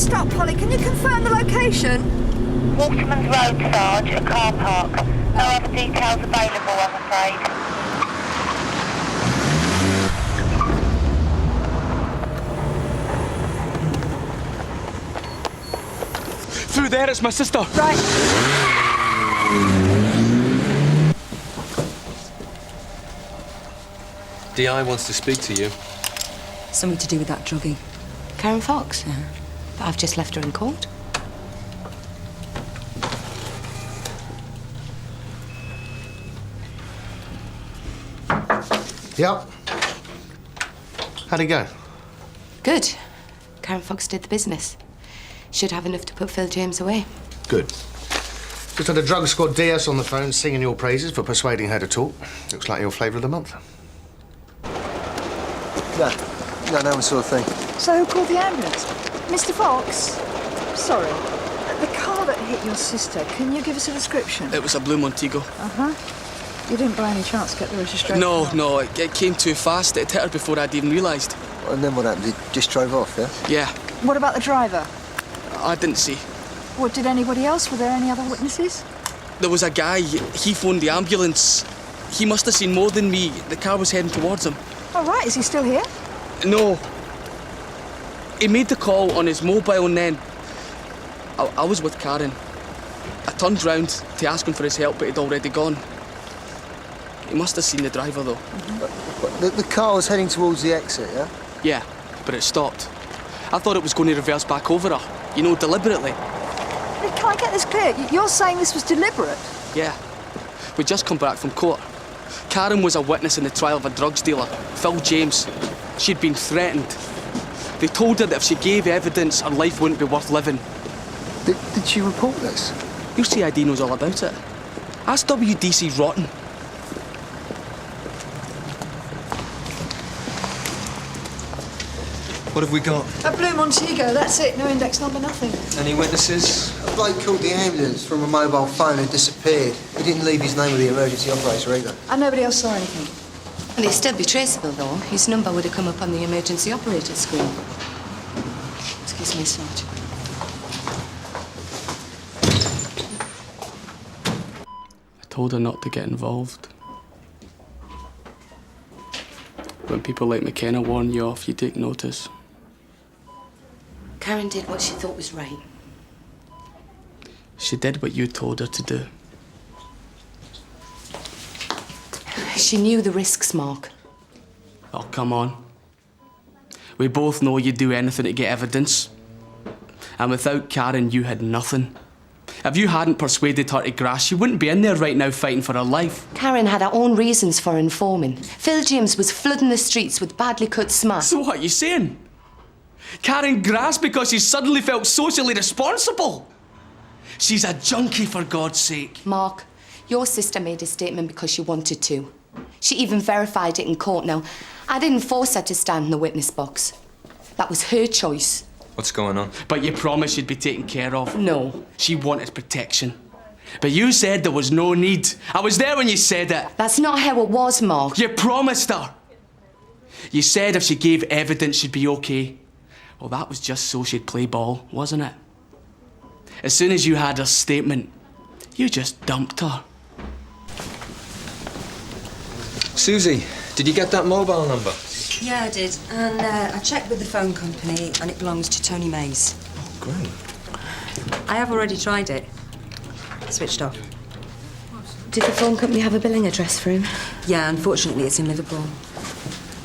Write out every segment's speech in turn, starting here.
Just stop, Polly. Can you confirm the location? Waterman's Road, Sarge, a car park. No other details available, I'm afraid. Through there, it's my sister. Right. DI wants to speak to you. Something to do with that druggie. Karen Fox? Yeah. But I've just left her in court. Yep. How'd it go? Good. Karen Fox did the business. Should have enough to put Phil James away. Good. Just had a drug squad DS on the phone singing your praises for persuading her to talk. Looks like your flavour of the month. No one saw a thing. So who called the ambulance? Mr. Fox? Sorry. The car that hit your sister, can you give us a description? It was a blue Montego. Uh-huh. You didn't by any chance get the registration? No, it came too fast. It hit her before I'd even realised. And then what happened? He just drove off, yeah? Yeah, What about the driver? I didn't see. What, did anybody else? Were there any other witnesses? There was a guy, he phoned the ambulance. He must have seen more than me. The car was heading towards him. All right, is he still here? No. He made the call on his mobile and then... I was with Karen. I turned round to ask him for his help, but he'd already gone. He must have seen the driver, though. But the car was heading towards the exit, yeah? Yeah, but it stopped. I thought it was going to reverse back over her. You know, deliberately. Can I get this clear? You're saying this was deliberate? Yeah. We'd just come back from court. Karen was a witness in the trial of a drugs dealer, Phil James. She'd been threatened. They told her that if she gave evidence, her life wouldn't be worth living. Did she report this? Your CID knows all about it. Ask WDC Rotten. What have we got? A blue Montego, that's it. No index number, nothing. Any witnesses? A bloke called the ambulance from a mobile phone and disappeared. He didn't leave his name with the emergency operator either. And nobody else saw anything? Well, he'd still be traceable, though. His number would have come up on the emergency operator screen. Excuse me, Sarge. I told her not to get involved. When people like McKenna warn you off, you take notice. Karen did what she thought was right. She did what you told her to do. She knew the risks, Mark. Oh, come on. We both know you'd do anything to get evidence. And without Karen, you had nothing. If you hadn't persuaded her to grass, she wouldn't be in there right now fighting for her life. Karen had her own reasons for informing. Phil James was flooding the streets with badly cut smut. So what are you saying? Karen grassed because she suddenly felt socially responsible? She's a junkie, for God's sake. Mark, your sister made a statement because she wanted to. She even verified it in court. Now, I didn't force her to stand in the witness box. That was her choice. What's going on? But you promised you'd be taken care of. No. She wanted protection. But you said there was no need. I was there when you said it. That's not how it was, Mark. You promised her. You said if she gave evidence, she'd be okay. Well, that was just so she'd play ball, wasn't it? As soon as you had her statement, you just dumped her. Susie, did you get that mobile number? Yeah, I did. And I checked with the phone company, and it belongs to Tony Mays. Oh, great. I have already tried it. Switched off. Did the phone company have a billing address for him? Yeah, unfortunately, it's in Liverpool.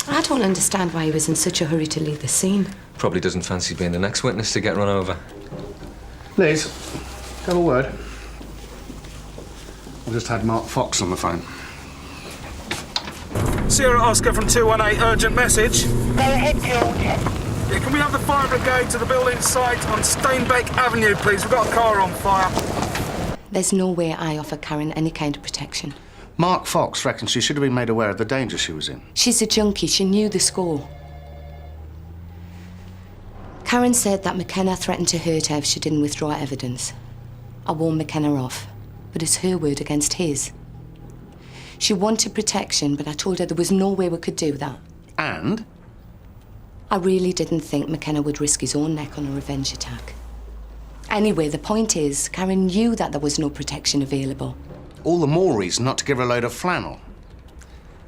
I don't understand why he was in such a hurry to leave the scene. Probably doesn't fancy being the next witness to get run over. Liz, have a word. I just had Mark Fox on the phone. Sierra Oscar from 218, urgent message. Go ahead, George. Yeah, can we have the fire brigade to the building site on Steinbeck Avenue, please? We've got a car on fire. There's no way I offer Karen any kind of protection. Mark Fox reckons she should have been made aware of the danger she was in. She's a junkie. She knew the score. Karen said that McKenna threatened to hurt her if she didn't withdraw evidence. I warned McKenna off, but it's her word against his. She wanted protection, but I told her there was no way we could do that. And I really didn't think McKenna would risk his own neck on a revenge attack. Anyway, the point is, Karen knew that there was no protection available. All the more reason not to give her a load of flannel.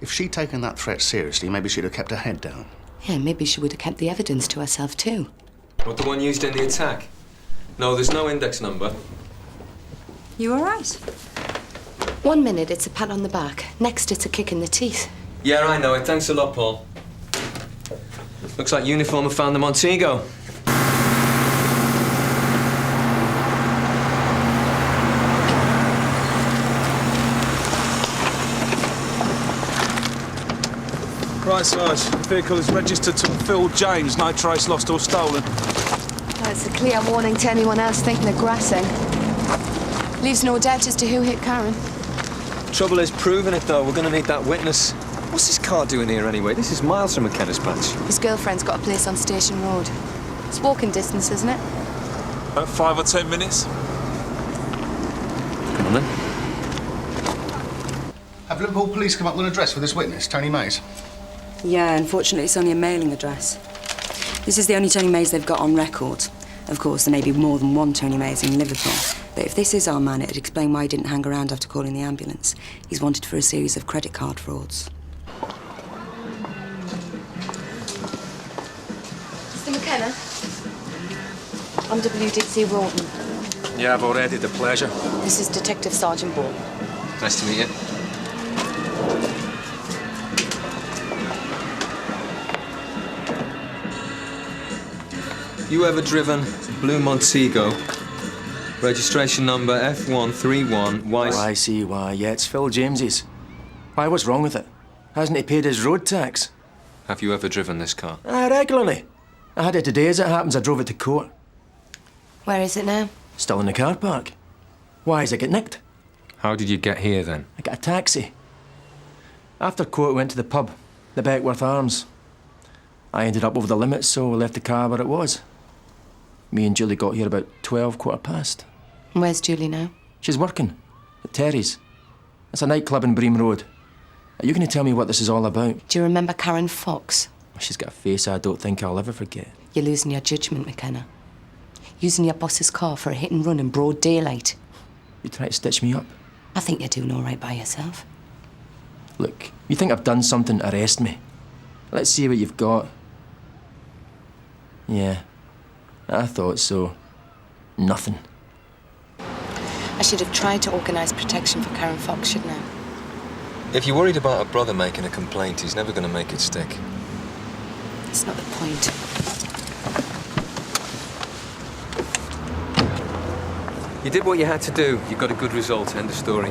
If she'd taken that threat seriously, maybe she'd have kept her head down. Yeah, maybe she would have kept the evidence to herself too. What, the one used in the attack? No, there's no index number. You all right? 1 minute, it's a pat on the back. Next, it's a kick in the teeth. Yeah, I know it. Thanks a lot, Paul. Looks like uniform have found the Montego. Right, Sarge. The vehicle is registered to Phil James. No trace lost or stolen. That's a clear warning to anyone else thinking of grassing. Leaves no doubt as to who hit Karen. Trouble is proving it, though. We're going to need that witness. What's this car doing here, anyway? This is miles from McKenna's patch. His girlfriend's got a place on Station Road. It's walking distance, isn't it? About 5 or 10 minutes. Come on, then. Have Liverpool police come up with an address for this witness, Tony Mays? Yeah, unfortunately, it's only a mailing address. This is the only Tony Mays they've got on record. Of course, there may be more than one Tony Mays in Liverpool. But if this is our man, it'd explain why he didn't hang around after calling the ambulance. He's wanted for a series of credit card frauds. Mr. McKenna? I'm WDC Boulton. Yeah, I've already the pleasure. This is Detective Sergeant Boulton. Nice to meet you. You ever driven Blue Montego? Registration number F131Y. Oh, I see why. Yeah, it's Phil James's. Why, what's wrong with it? Hasn't he paid his road tax? Have you ever driven this car? Regularly. I had it today as it happens. I drove it to court. Where is it now? Still in the car park. Why, does it get nicked? How did you get here, then? I got a taxi. After court, went to the pub, the Beckworth Arms. I ended up over the limit, so I left the car where it was. Me and Julie got here about 12, quarter past. Where's Julie now? She's working at Terry's. It's a nightclub in Bream Road. Are you going to tell me what this is all about? Do you remember Karen Fox? She's got a face I don't think I'll ever forget. You're losing your judgment, McKenna. Using your boss's car for a hit and run in broad daylight. You try to stitch me up? I think you're doing all right by yourself. Look, you think I've done something to arrest me? Let's see what you've got. Yeah, I thought so. Nothing. I should have tried to organise protection for Karen Fox, shouldn't I? If you're worried about a brother making a complaint, he's never going to make it stick. That's not the point. You did what you had to do. You got a good result. End of story.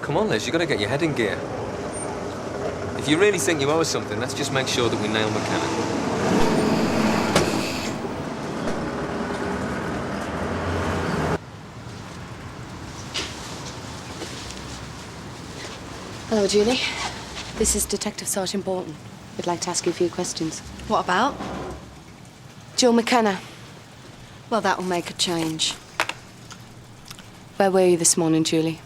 Come on, Liz. You've got to get your head in gear. If you really think you owe us something, let's just make sure that we nail McKenna. Hello, Julie. This is Detective Sergeant Boulton. We'd like to ask you a few questions. What about? Joe McKenna. Well, that'll make a change. Where were you this morning, Julie?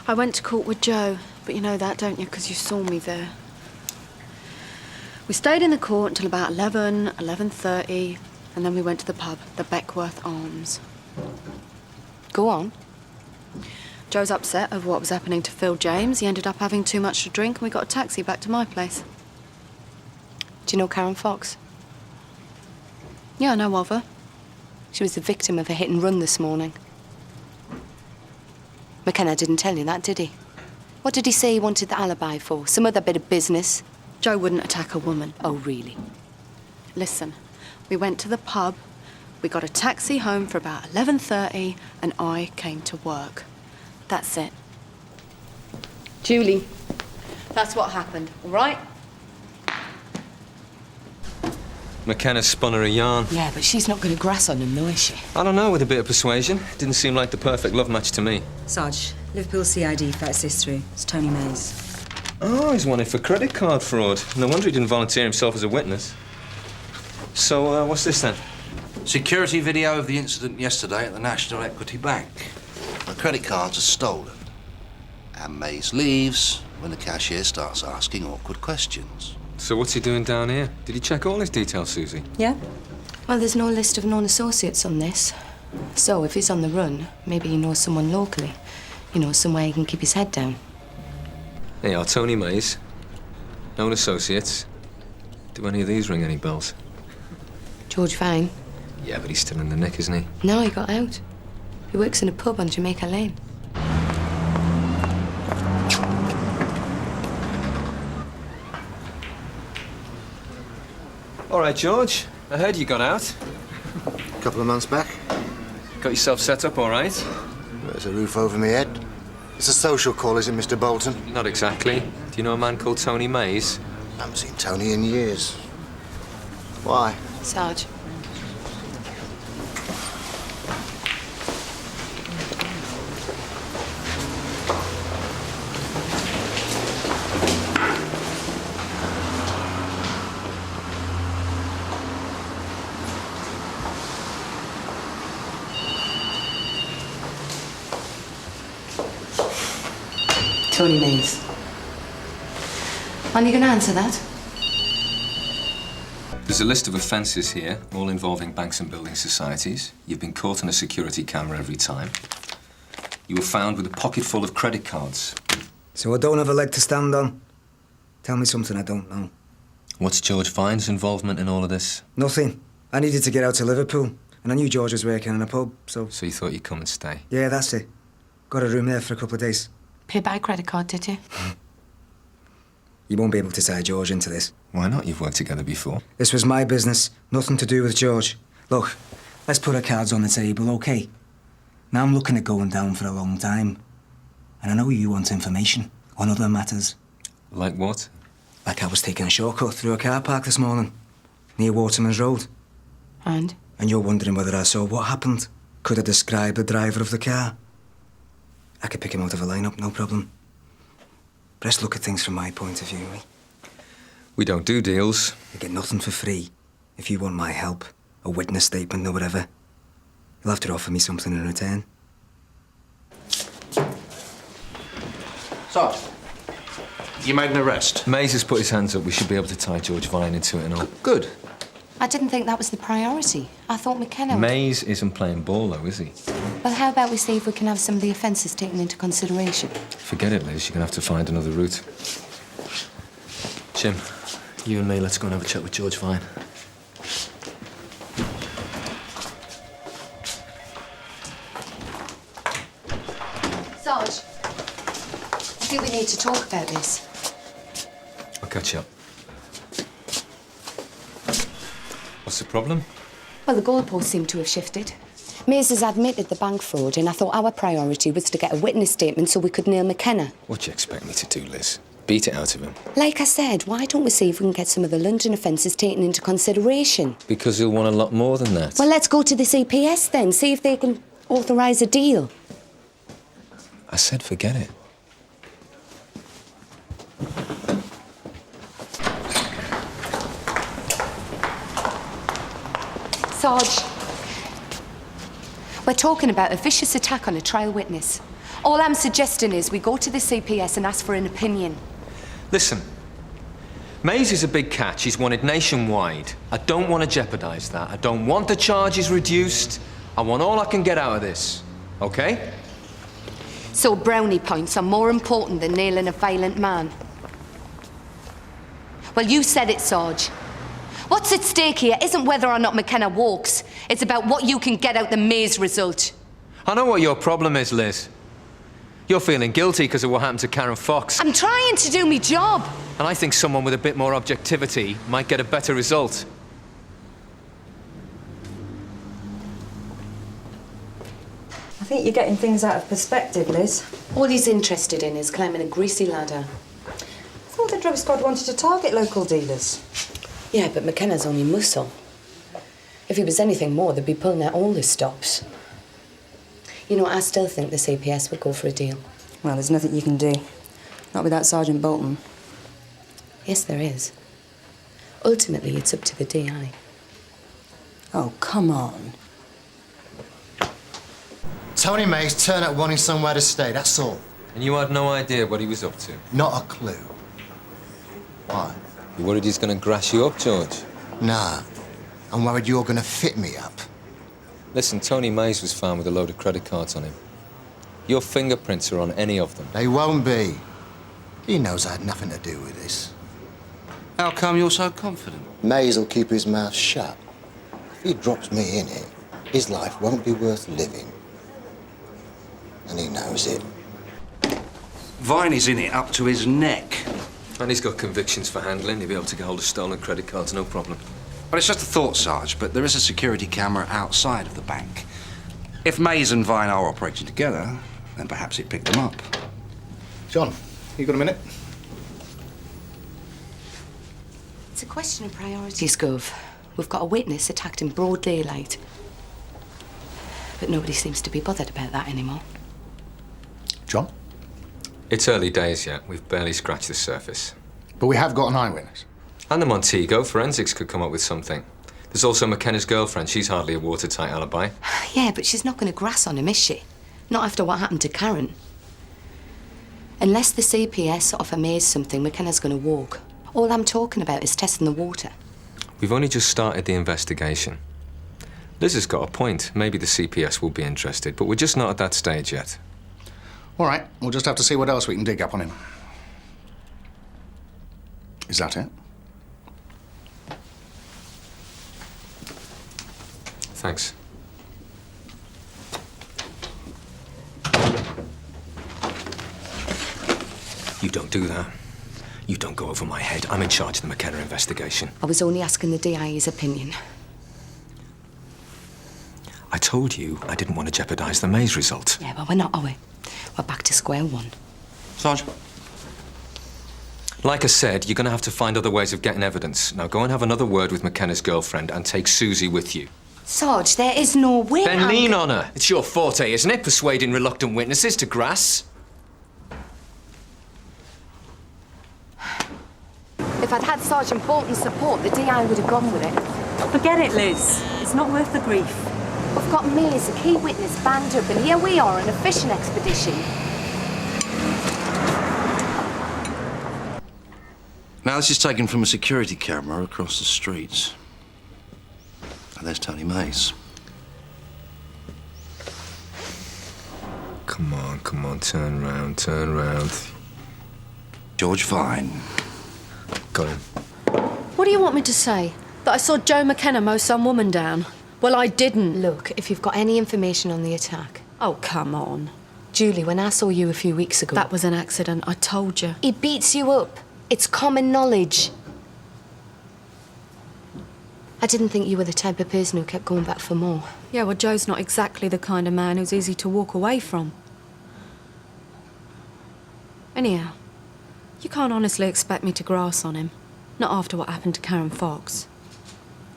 I went to court with Joe, but you know that, don't you? Because you saw me there. We stayed in the court until about 11, 11:30, and then we went to the pub, the Beckworth Arms. Go on. Joe's upset over what was happening to Phil James. He ended up having too much to drink, and we got a taxi back to my place. Do you know Karen Fox? Yeah, I know of her. She was the victim of a hit and run this morning. McKenna didn't tell you that, did he? What did he say he wanted the alibi for? Some other bit of business? Joe wouldn't attack a woman. Oh, really? Listen, we went to the pub, we got a taxi home for about 11:30, and I came to work. That's it. Julie. That's what happened, all right? McKenna spun her a yarn. Yeah, but she's not going to grass on him, though, is she? I don't know, with a bit of persuasion. Didn't seem like the perfect love match to me. Sarge, Liverpool CID fax this through. It's Tony Mays. Oh, he's wanted for credit card fraud. No wonder he didn't volunteer himself as a witness. So, what's this then? Security video of the incident yesterday at the National Equity Bank. The credit cards are stolen. And Mays leaves when the cashier starts asking awkward questions. So what's he doing down here? Did he check all his details, Susie? Yeah. Well, there's no list of known associates on this. So if he's on the run, maybe he knows someone locally. You know, somewhere he can keep his head down. Hey, our Tony Mays. Known associates. Do any of these ring any bells? George Vine? Yeah, but he's still in the nick, isn't he? No, he got out. He works in a pub on Jamaica Lane. All right, George. I heard you got out. A couple of months back. Got yourself set up all right? There's a roof over my head. It's a social call, is it, Mr. Boulton? Not exactly. Do you know a man called Tony Mays? I haven't seen Tony in years. Why? Sarge. Tony Mays. Are you going to answer that? There's a list of offences here, all involving banks and building societies. You've been caught on a security camera every time. You were found with a pocket full of credit cards. So I don't have a leg to stand on? Tell me something I don't know. What's George Vine's involvement in all of this? Nothing. I needed to get out to Liverpool, and I knew George was working in a pub, so... So you thought you'd come and stay? Yeah, that's it. Got a room there for a couple of days. Pay by credit card, did you? You won't be able to tie George into this. Why not? You've worked together before. This was my business, nothing to do with George. Look, let's put our cards on the table, OK? Now I'm looking at going down for a long time. And I know you want information on other matters. Like what? Like I was taking a shortcut through a car park this morning, near Waterman's Road. And? And you're wondering whether I saw what happened. Could I describe the driver of the car? I could pick him out of a lineup, no problem. But let's look at things from my point of view, eh? We don't do deals. You get nothing for free. If you want my help, a witness statement or whatever, you'll have to offer me something in return. Sarge, you made an arrest? Mays has put his hands up. We should be able to tie George Vine into it and all. Good. I didn't think that was the priority. I thought McKenna would... Mays isn't playing ball, though, is he? Well, how about we see if we can have some of the offences taken into consideration? Forget it, Liz. You're going to have to find another route. Jim, you and me, let's go and have a chat with George Vine. Sarge, I think we need to talk about this. I'll catch you up. What's the problem? Well, the goalposts seem to have shifted. Mays has admitted the bank fraud, and I thought our priority was to get a witness statement so we could nail McKenna. What do you expect me to do, Liz? Beat it out of him? Like I said, why don't we see if we can get some of the London offences taken into consideration? Because he'll want a lot more than that. Well, let's go to the CPS then, see if they can authorise a deal. I said forget it. Sarge, we're talking about a vicious attack on a trial witness. All I'm suggesting is we go to the CPS and ask for an opinion. Listen, Mays is a big catch. He's wanted nationwide. I don't want to jeopardise that. I don't want the charges reduced. I want all I can get out of this, OK? So brownie points are more important than nailing a violent man. Well, you said it, Sarge. What's at stake here isn't whether or not McKenna walks. It's about what you can get out the Mays result. I know what your problem is, Liz. You're feeling guilty because of what happened to Karen Fox. I'm trying to do my job. And I think someone with a bit more objectivity might get a better result. I think you're getting things out of perspective, Liz. All he's interested in is climbing a greasy ladder. I thought the drug squad wanted to target local dealers. Yeah, but McKenna's only muscle. If he was anything more, they'd be pulling out all the stops. You know, I still think the CPS would go for a deal. Well, there's nothing you can do. Not without Sergeant Boulton. Yes, there is. Ultimately, it's up to the DI. Oh, come on. Tony Mays turned up wanting somewhere to stay, that's all. And you had no idea what he was up to? Not a clue. Why? You worried he's going to grass you up, George? Nah. I'm worried you're going to fit me up. Listen, Tony Mays was found with a load of credit cards on him. Your fingerprints are on any of them. They won't be. He knows I had nothing to do with this. How come you're so confident? Mays will keep his mouth shut. If he drops me in it, his life won't be worth living. And he knows it. Viney's in it up to his neck. And he's got convictions for handling. He'll be able to get hold of stolen credit cards, no problem. Well, it's just a thought, Sarge, but there is a security camera outside of the bank. If Mays and Vine are operating together, then perhaps he'd pick them up. John, you got a minute? It's a question of priorities, Gov. We've got a witness attacked in broad daylight. But nobody seems to be bothered about that anymore. John? It's early days yet. We've barely scratched the surface. But we have got an eyewitness. And the Montego. Forensics could come up with something. There's also McKenna's girlfriend. She's hardly a watertight alibi. Yeah, but she's not going to grass on him, is she? Not after what happened to Karen. Unless the CPS offer Mays something, McKenna's going to walk. All I'm talking about is testing the water. We've only just started the investigation. Liz has got a point. Maybe the CPS will be interested, but we're just not at that stage yet. All right, we'll just have to see what else we can dig up on him. Is that it? Thanks. You don't do that. You don't go over my head. I'm in charge of the McKenna investigation. I was only asking the DI's opinion. I told you I didn't want to jeopardise the Mays result. Yeah, well, we're not, are we? We're back to square one. Sarge? Like I said, you're going to have to find other ways of getting evidence. Now go and have another word with McKenna's girlfriend and take Susie with you. Sarge, there is no way. Then lean on her. It's your forte, isn't it? Persuading reluctant witnesses to grass. If I'd had Sergeant Boulton's support, the DI would have gone with it. Forget it, Liz. It's not worth the grief. We've got Mays, a key witness, banned up, and here we are on a fishing expedition. Now, this is taken from a security camera across the street. And there's Tony Mays. Come on, turn round. George Vine. Got him. What do you want me to say? That I saw Joe McKenna mow some woman down? Well, I didn't. Look, if you've got any information on the attack... Oh, come on. Julie, when I saw you a few weeks ago... That was an accident, I told you. He beats you up. It's common knowledge. I didn't think you were the type of person who kept going back for more. Yeah, well, Joe's not exactly the kind of man who's easy to walk away from. Anyhow, you can't honestly expect me to grass on him. Not after what happened to Karen Fox.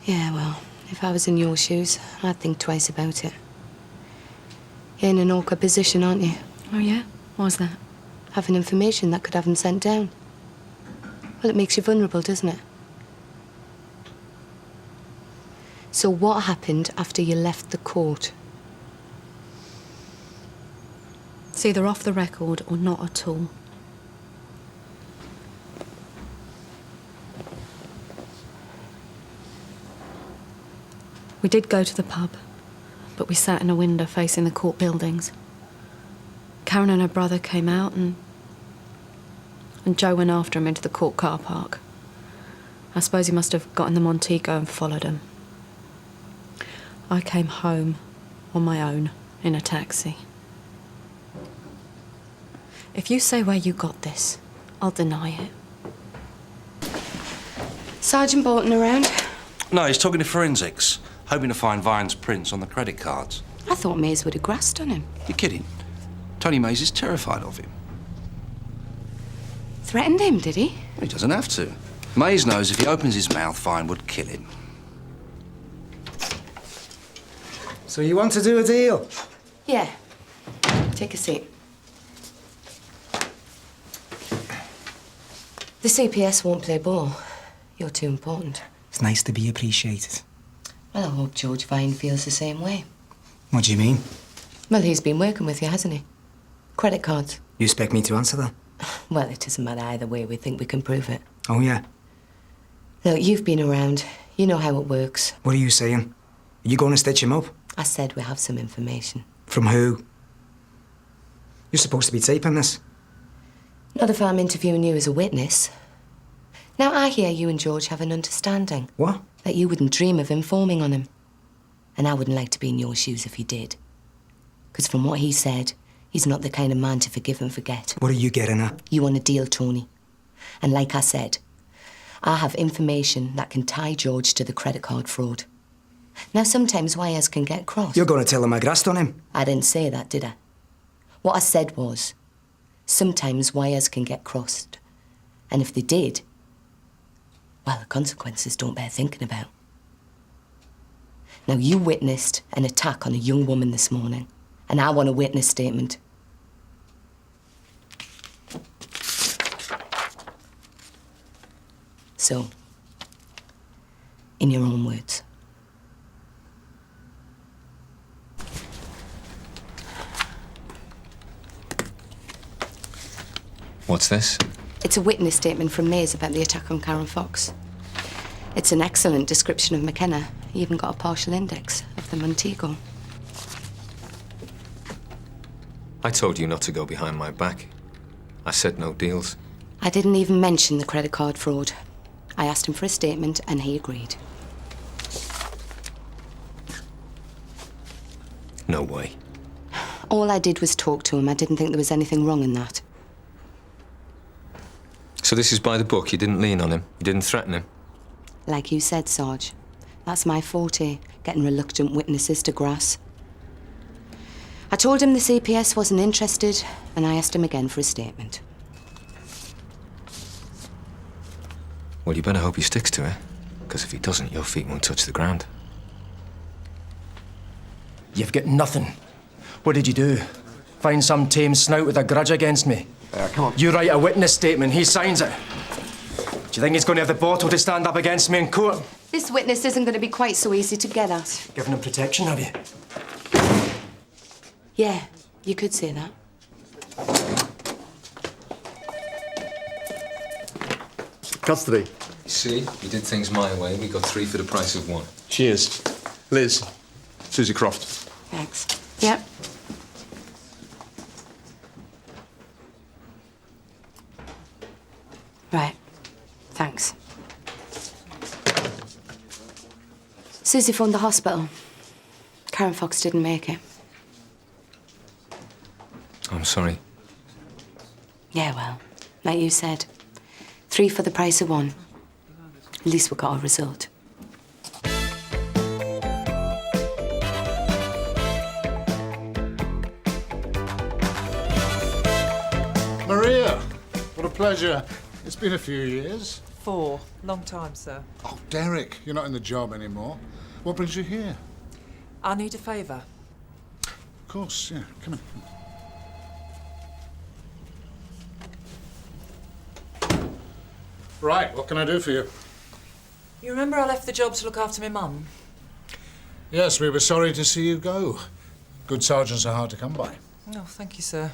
Yeah, well, if I was in your shoes, I'd think twice about it. You're in an awkward position, aren't you? Oh, yeah? Why's that? Having information that could have him sent down. Well, it makes you vulnerable, doesn't it? So what happened after you left the court? It's either off the record or not at all. We did go to the pub, but we sat in a window facing the court buildings. Karen and her brother came out and Joe went after him into the court car park. I suppose he must have got in the Montego and followed him. I came home on my own in a taxi. If you say where you got this, I'll deny it. Sergeant Boulton around? No, he's talking to forensics, hoping to find Vine's prints on the credit cards. I thought Mays would have grassed on him. You're kidding. Tony Mays is terrified of him. Threatened him, did he? He doesn't have to. Mays knows if he opens his mouth, Vine would kill him. So you want to do a deal? Yeah. Take a seat. The CPS won't play ball. You're too important. It's nice to be appreciated. Well, I hope George Vine feels the same way. What do you mean? Well, he's been working with you, hasn't he? Credit cards. You expect me to answer that? Well, it doesn't matter either way. We think we can prove it. Oh, yeah? Look, you've been around. You know how it works. What are you saying? Are you going to stitch him up? I said we have some information. From who? You're supposed to be taping this. Not if I'm interviewing you as a witness. Now, I hear you and George have an understanding. What? That you wouldn't dream of informing on him. And I wouldn't like to be in your shoes if you did. Because from what he said, he's not the kind of man to forgive and forget. What are you getting at? You want a deal, Tony. And like I said, I have information that can tie George to the credit card fraud. Now, sometimes wires can get crossed. You're going to tell him I grassed on him? I didn't say that, did I? What I said was, sometimes wires can get crossed. And if they did, well, the consequences don't bear thinking about. Now, you witnessed an attack on a young woman this morning, and I want a witness statement. So, in your own words. What's this? It's a witness statement from Mays about the attack on Karen Fox. It's an excellent description of McKenna. He even got a partial index of the Montego. I told you not to go behind my back. I said no deals. I didn't even mention the credit card fraud. I asked him for a statement and he agreed. No way. All I did was talk to him. I didn't think there was anything wrong in that. So this is by the book. You didn't lean on him. You didn't threaten him. Like you said, Sarge. That's my forte, getting reluctant witnesses to grass. I told him the CPS wasn't interested, and I asked him again for a statement. Well, you better hope he sticks to it. Because if he doesn't, your feet won't touch the ground. You've got nothing. What did you do? Find some tame snout with a grudge against me? Come on. You write a witness statement, he signs it. Do you think he's going to have the bottle to stand up against me in court? This witness isn't going to be quite so easy to get at. Giving him protection, have you? Yeah, you could say that. Custody. You see, you did things my way. We got 3 for the price of 1. Cheers. Liz. Susie Croft. Thanks. Yep. Right. Thanks. Susie phoned the hospital. Karen Fox didn't make it. I'm sorry. Yeah, well, like you said, 3 for the price of 1. At least we got a result. Maria, what a pleasure. It's been a few years. 4. Long time, sir. Oh, Derek, you're not in the job anymore. What brings you here? I need a favour. Of course, yeah. Come in. Right, what can I do for you? You remember I left the job to look after my mum? Yes, we were sorry to see you go. Good sergeants are hard to come by. Oh, thank you, sir.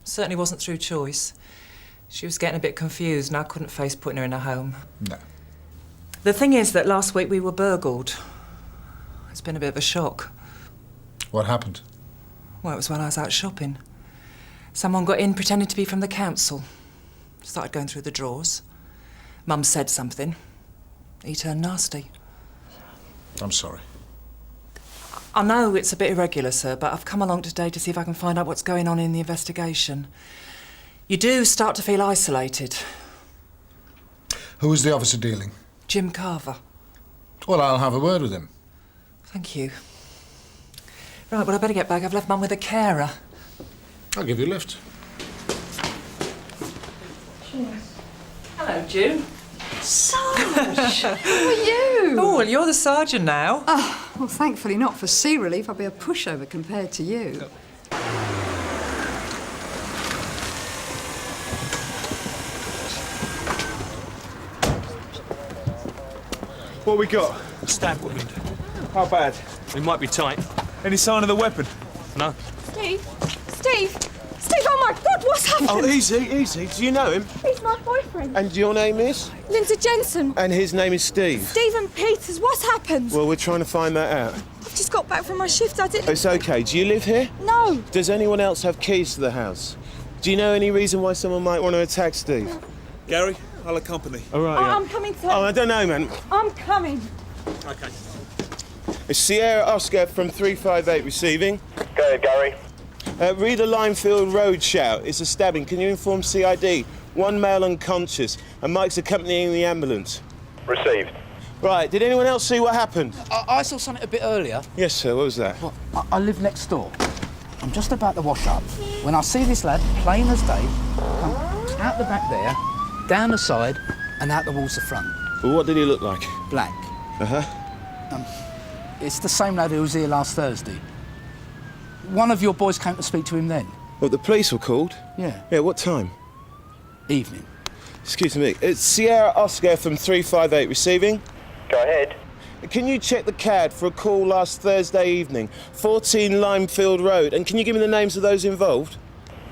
Certainly wasn't through choice. She was getting a bit confused and I couldn't face putting her in a home. No. The thing is that last week we were burgled. It's been a bit of a shock. What happened? Well, it was while I was out shopping. Someone got in pretending to be from the council. Started going through the drawers. Mum said something. He turned nasty. I'm sorry. I know it's a bit irregular, sir, but I've come along today to see if I can find out what's going on in the investigation. You do start to feel isolated. Who was the officer dealing? Jim Carver. Well, I'll have a word with him. Thank you. Right, well, I better get back. I've left Mum with a carer. I'll give you a lift. Hello, June. Sarge! How are you? Oh, well, you're the sergeant now. Oh, well, thankfully not for sea relief. I'd be a pushover compared to you. What we got? Stab wound. How bad? It might be tight. Any sign of the weapon? No. Steve? Steve? Steve, oh my God, what's happened? Oh, easy. Do you know him? He's my boyfriend. And your name is? Linda Jensen. And his name is Steve. Stephen Peters, what's happened? Well, we're trying to find that out. I've just got back from my shift. I didn't... It's okay. Do you live here? No. Does anyone else have keys to the house? Do you know any reason why someone might want to attack Steve? Gary, I'll accompany. All right. Oh, I'm coming to... Oh, I don't know, man. I'm coming. Okay. It's Sierra Oscar from 358 receiving. Go ahead, Gary. Read the Limefield Road shout. It's a stabbing. Can you inform CID? One male unconscious, and Mike's accompanying the ambulance. Received. Right, did anyone else see what happened? I saw something a bit earlier. Yes, sir, what was that? Well, I live next door. I'm just about to wash up when I see this lad, plain as day, come out the back there, down the side, and out towards the front. Well, what did he look like? Black. Uh-huh. It's the same lad who was here last Thursday. One of your boys came to speak to him then. Well, the police were called? Yeah. Yeah, what time? Evening. Excuse me. It's Sierra Oscar from 358 receiving. Go ahead. Can you check the CAD for a call last Thursday evening, 14 Limefield Road, and can you give me the names of those involved?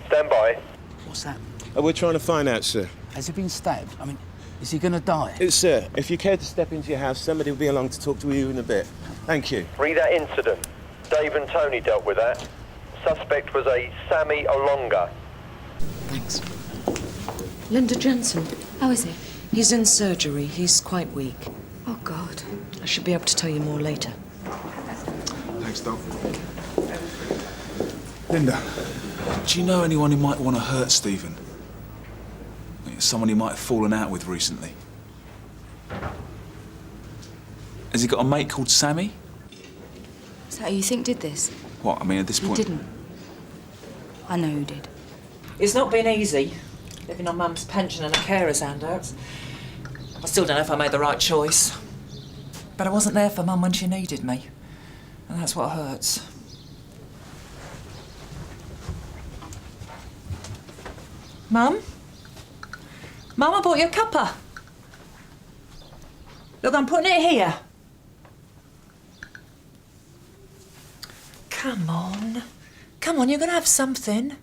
Stand by. What's that? We're trying to find out, sir. Has he been stabbed? I mean, is he going to die? Sir, if you care to step into your house, somebody will be along to talk to you in a bit. Thank you. Read that incident. Dave and Tony dealt with that. Suspect was a Sammy Olonga. Thanks. Linda Jensen. How is he? He's in surgery. He's quite weak. Oh, God. I should be able to tell you more later. Thanks, Doc. Linda, do you know anyone who might want to hurt Stephen? Someone he might have fallen out with recently? Has he got a mate called Sammy? Is that who you think did this? What, I mean, at this point... He didn't. I know who did. It's not been easy, living on Mum's pension and a carer's handouts. I still don't know if I made the right choice. But I wasn't there for Mum when she needed me. And that's what hurts. Mum? Mum, I bought you a cuppa. Look, I'm putting it here. Come on. Come on, you're going to have something.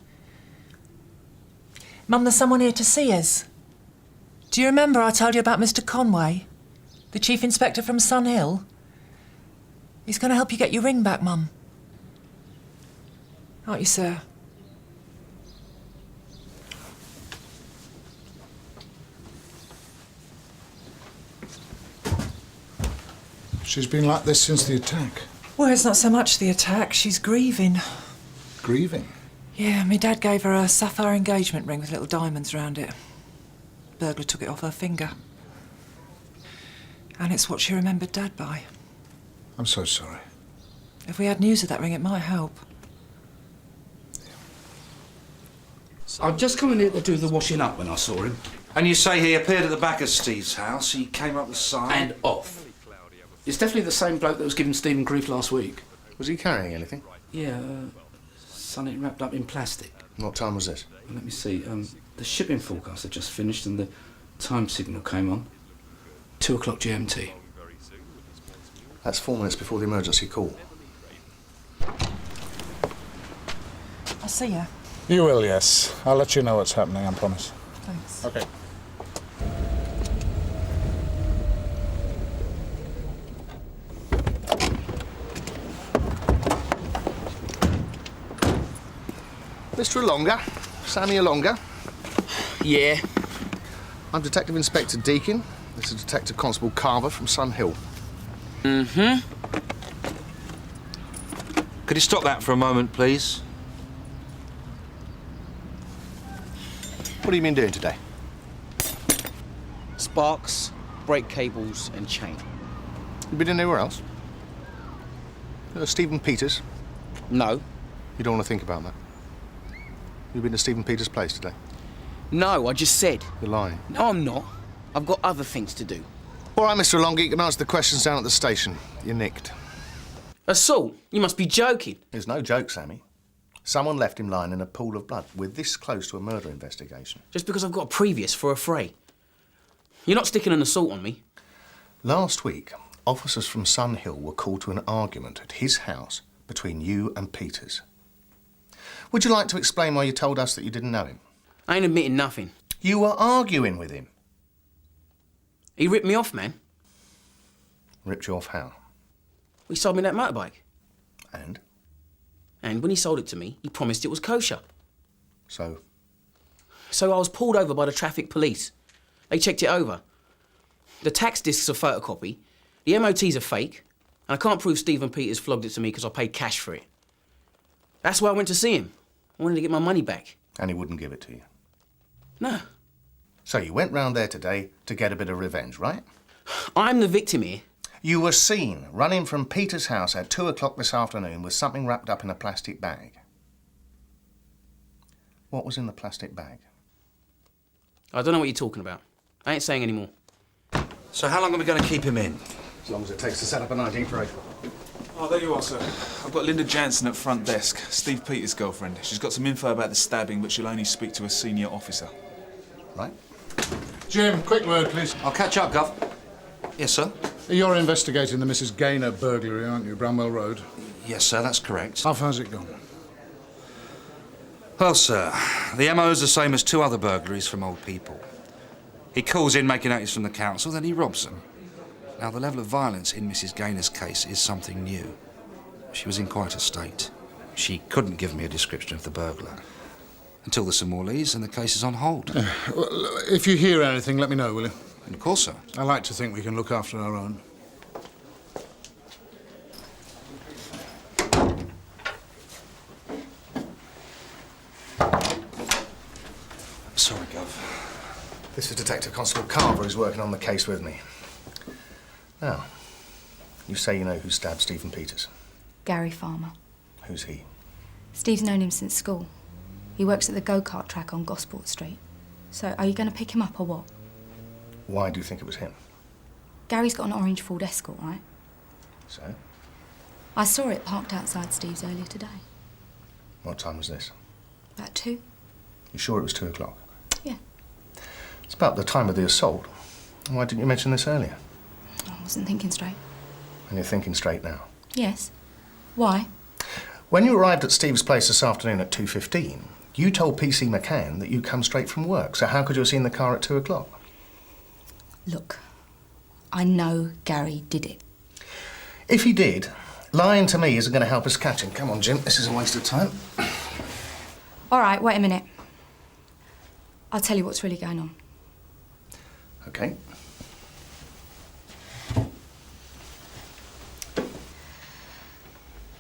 Mum, there's someone here to see us. Do you remember I told you about Mr. Conway? The Chief Inspector from Sun Hill? He's going to help you get your ring back, Mum. Aren't you, sir? She's been like this since the attack. Well, it's not so much the attack. She's grieving. Grieving? Yeah, my dad gave her a sapphire engagement ring with little diamonds round it. Burglar took it off her finger. And it's what she remembered Dad by. I'm so sorry. If we had news of that ring, it might help. I'd just come in here to do the washing up when I saw him. And you say he appeared at the back of Steve's house, he came up the side... And off. It's definitely the same bloke that was giving Stephen grief last week. Was he carrying anything? Yeah, something wrapped up in plastic. What time was this? Let me see, the shipping forecast had just finished and the time signal came on. 2 o'clock GMT. That's 4 minutes before the emergency call. I'll see you. You will, yes. I'll let you know what's happening, I promise. Thanks. OK. Mr. Olonga, Sammy Olonga. Yeah. I'm Detective Inspector Deakin. This is Detective Constable Carver from Sun Hill. Mm-hmm. Could you stop that for a moment, please? What have you been doing today? Sparks, brake cables and chain. You been anywhere else? Stephen Peters? No. You don't want to think about that? You've been to Stephen Peters' place today? No, I just said. You're lying. No, I'm not. I've got other things to do. All right, Mr. Olonga, you can answer the questions down at the station. You're nicked. Assault? You must be joking. There's no joke, Sammy. Someone left him lying in a pool of blood. We're this close to a murder investigation. Just because I've got a previous for a fray. You're not sticking an assault on me. Last week, officers from Sun Hill were called to an argument at his house between you and Peters. Would you like to explain why you told us that you didn't know him? I ain't admitting nothing. You were arguing with him. He ripped me off, man. Ripped you off how? He sold me that motorbike. And? And when he sold it to me, he promised it was kosher. So? So I was pulled over by the traffic police. They checked it over. The tax discs are photocopy, the MOTs are fake, and I can't prove Stephen Peters flogged it to me because I paid cash for it. That's why I went to see him. I wanted to get my money back. And he wouldn't give it to you? No. So you went round there today to get a bit of revenge, right? I'm the victim here. You were seen running from Peter's house at 2 o'clock this afternoon with something wrapped up in a plastic bag. What was in the plastic bag? I don't know what you're talking about. I ain't saying any more. So how long are we going to keep him in? As long as it takes to set up an ID parade. Oh, there you are, sir. I've got Linda Jansen at front desk, Steve Peters' girlfriend. She's got some info about the stabbing, but she'll only speak to a senior officer. Right. Jim, quick word, please. I'll catch up, Gov. Yes, sir? You're investigating the Mrs. Gaynor burglary, aren't you, Bramwell Road? Yes, sir, that's correct. How far's it gone? Well, sir, the MO's the same as 2 other burglaries from old people. He calls in making notice from the council, then he robs them. Now, the level of violence in Mrs. Gaynor's case is something new. She was in quite a state. She couldn't give me a description of the burglar. Until there's some more leads and the case is on hold. Well, if you hear anything, let me know, will you? Of course, sir. I like to think we can look after our own. Sorry, Gov. This is Detective Constable Carver who's working on the case with me. Now, you say you know who stabbed Stephen Peters. Gary Farmer. Who's he? Steve's known him since school. He works at the go-kart track on Gosport Street. So, are you going to pick him up or what? Why do you think it was him? Gary's got an orange Ford Escort, right? So? I saw it parked outside Steve's earlier today. What time was this? About 2. You sure it was 2 o'clock? Yeah. It's about the time of the assault. Why didn't you mention this earlier? I wasn't thinking straight. And you're thinking straight now? Yes. Why? When you arrived at Steve's place this afternoon at 2:15, you told PC McCann that you'd come straight from work, so how could you have seen the car at 2 o'clock? Look, I know Gary did it. If he did, lying to me isn't going to help us catch him. Come on, Jim, this is a waste of time. All right, wait a minute. I'll tell you what's really going on. OK.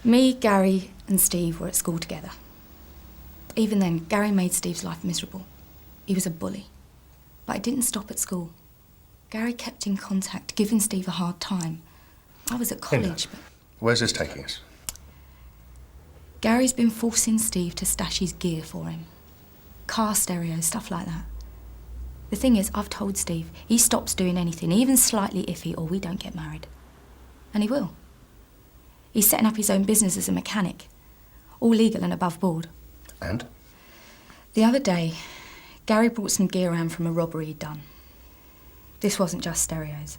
Me, Gary and Steve were at school together. Even then, Gary made Steve's life miserable. He was a bully. But it didn't stop at school. Gary kept in contact, giving Steve a hard time. I was at college, but... Where's this taking us? Gary's been forcing Steve to stash his gear for him. Car stereos, stuff like that. The thing is, I've told Steve, he stops doing anything, even slightly iffy, or we don't get married. And he will. He's setting up his own business as a mechanic. All legal and above board. And? The other day, Gary brought some gear around from a robbery he'd done. This wasn't just stereos.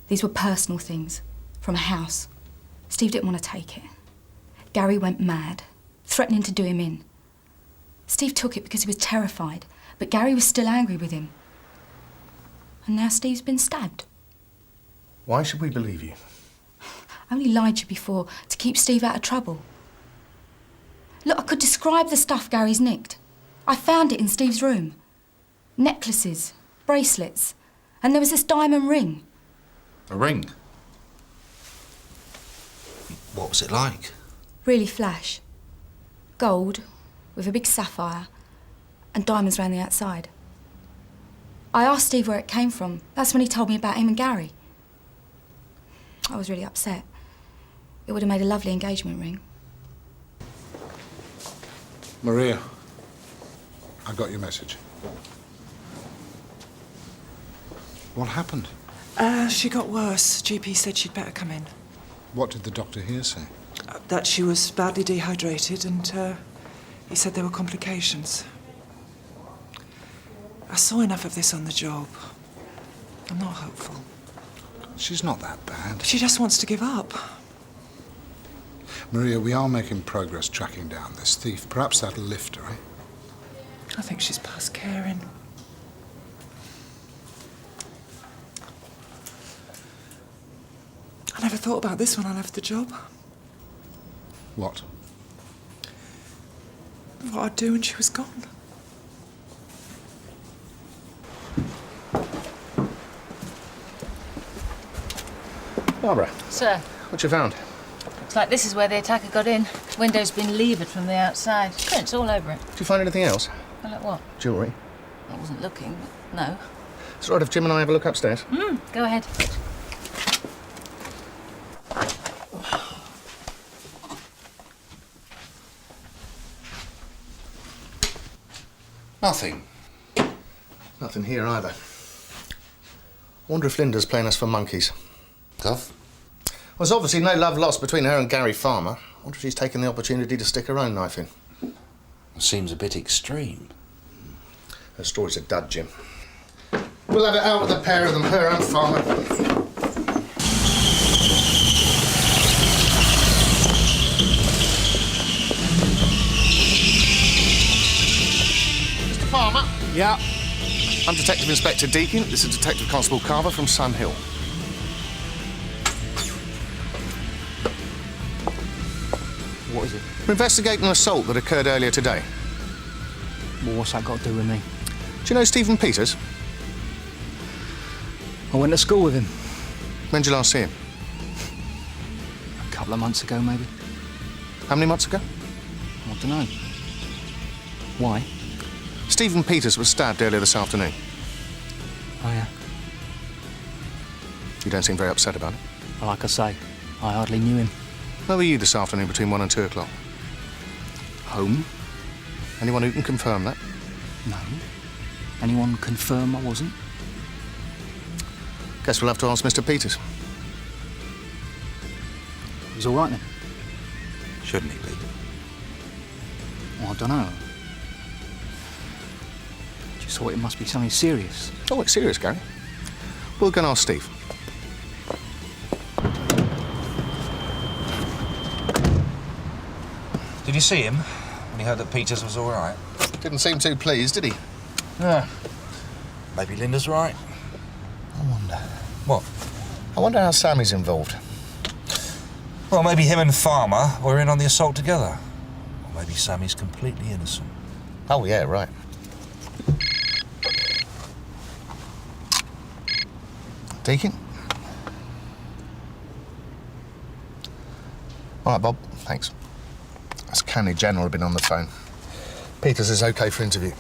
These were personal things, from a house. Steve didn't want to take it. Gary went mad, threatening to do him in. Steve took it because he was terrified, but Gary was still angry with him. And now Steve's been stabbed. Why should we believe you? I only lied to you before to keep Steve out of trouble. Look, I could describe the stuff Gary's nicked. I found it in Steve's room. Necklaces, bracelets, and there was this diamond ring. A ring? What was it like? Really flash. Gold, with a big sapphire, and diamonds round the outside. I asked Steve where it came from. That's when he told me about him and Gary. I was really upset. It would have made a lovely engagement ring. Maria, I got your message. What happened? She got worse. GP said she'd better come in. What did the doctor here say? That she was badly dehydrated and he said there were complications. I saw enough of this on the job. I'm not hopeful. She's not that bad. She just wants to give up. Maria, we are making progress tracking down this thief. Perhaps that'll lift her, eh? I think she's past caring. I never thought about this when I left the job. What? What I'd do when she was gone. Barbara, Sir, what you found? looks like this is where the attacker got in. Window's been levered from the outside. Prints all over it. Did you find anything else? Well, like what? Jewellery. I wasn't looking, but no. It's all right if Jim and I have a look upstairs. Go ahead. Nothing. Nothing here either. Wonder if Linda's playing us for monkeys. Tough? Well, there's obviously no love lost between her and Gary Farmer. Wonder if she's taken the opportunity to stick her own knife in. Seems a bit extreme. Her story's a dud, Jim. We'll have it out with a pair of them, her and Farmer. Mr. Farmer? Yeah? I'm Detective Inspector Deakin. This is Detective Constable Carver from Sun Hill. What is it? We're investigating an assault that occurred earlier today. Well, what's that got to do with me? Do you know Stephen Peters? I went to school with him. When did you last see him? A couple of months ago, maybe. How many months ago? I don't know. Why? Stephen Peters was stabbed earlier this afternoon. Oh, yeah. You don't seem very upset about it. Well, like I say, I hardly knew him. Where were you this afternoon between 1 and 2 o'clock? Home. Anyone who can confirm that? No. Anyone confirm I wasn't? Guess we'll have to ask Mr. Peters. He's all right then? Shouldn't he be? Well, I don't know. Just thought it must be something serious. Oh, it's serious, Gary. We'll go and ask Steve. Did you see him when he heard that Peters was all right? Didn't seem too pleased, did he? Yeah. Maybe Linda's right. I wonder. What? I wonder how Sammy's involved. Well, maybe him and Farmer were in on the assault together. Or maybe Sammy's completely innocent. Oh, yeah, right. Deacon? All right, Bob, thanks. That's County General have been on the phone. Peters is OK for interview.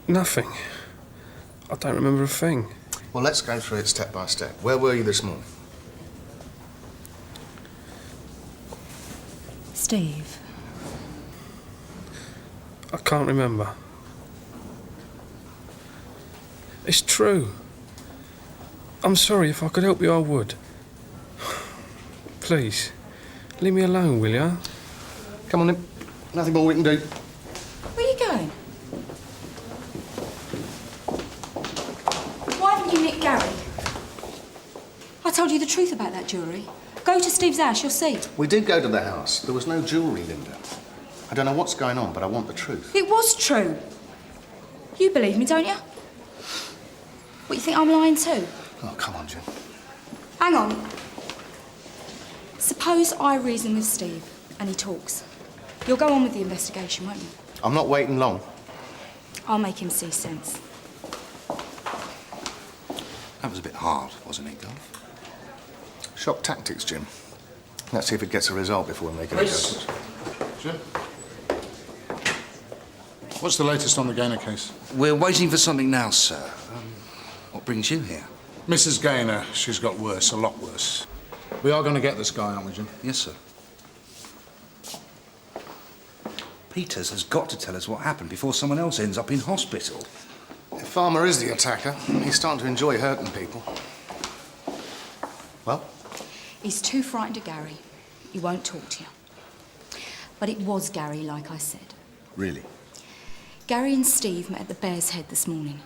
Nothing. I don't remember a thing. Well, let's go through it step by step. Where were you this morning? Steve. I can't remember. It's true. I'm sorry. If I could help you, I would. Please, leave me alone, will ya? Come on, then. Nothing more we can do. Where are you going? Why haven't you nicked Gary? I told you the truth about that jewellery. Go to Steve's house, you'll see. We did go to the house. There was no jewellery, Linda. I don't know what's going on, but I want the truth. It was true. You believe me, don't you? What, you think I'm lying too? Oh, come on, Jim. Hang on. Suppose I reason with Steve and he talks. You'll go on with the investigation, won't you? I'm not waiting long. I'll make him see sense. That was a bit hard, wasn't it, Garf? Shock tactics, Jim. Let's see if it gets a result before we make an adjustment. Jim? What's the latest on the Gaynor case? We're waiting for something now, sir. What brings you here? Mrs. Gaynor, she's got worse, a lot worse. We are going to get this guy, aren't we, Jim? Yes, sir. Peters has got to tell us what happened before someone else ends up in hospital. If Farmer is the attacker, he's starting to enjoy hurting people. Well? He's too frightened of Gary. He won't talk to you. But it was Gary, like I said. Really? Gary and Steve met at the Bear's Head this morning.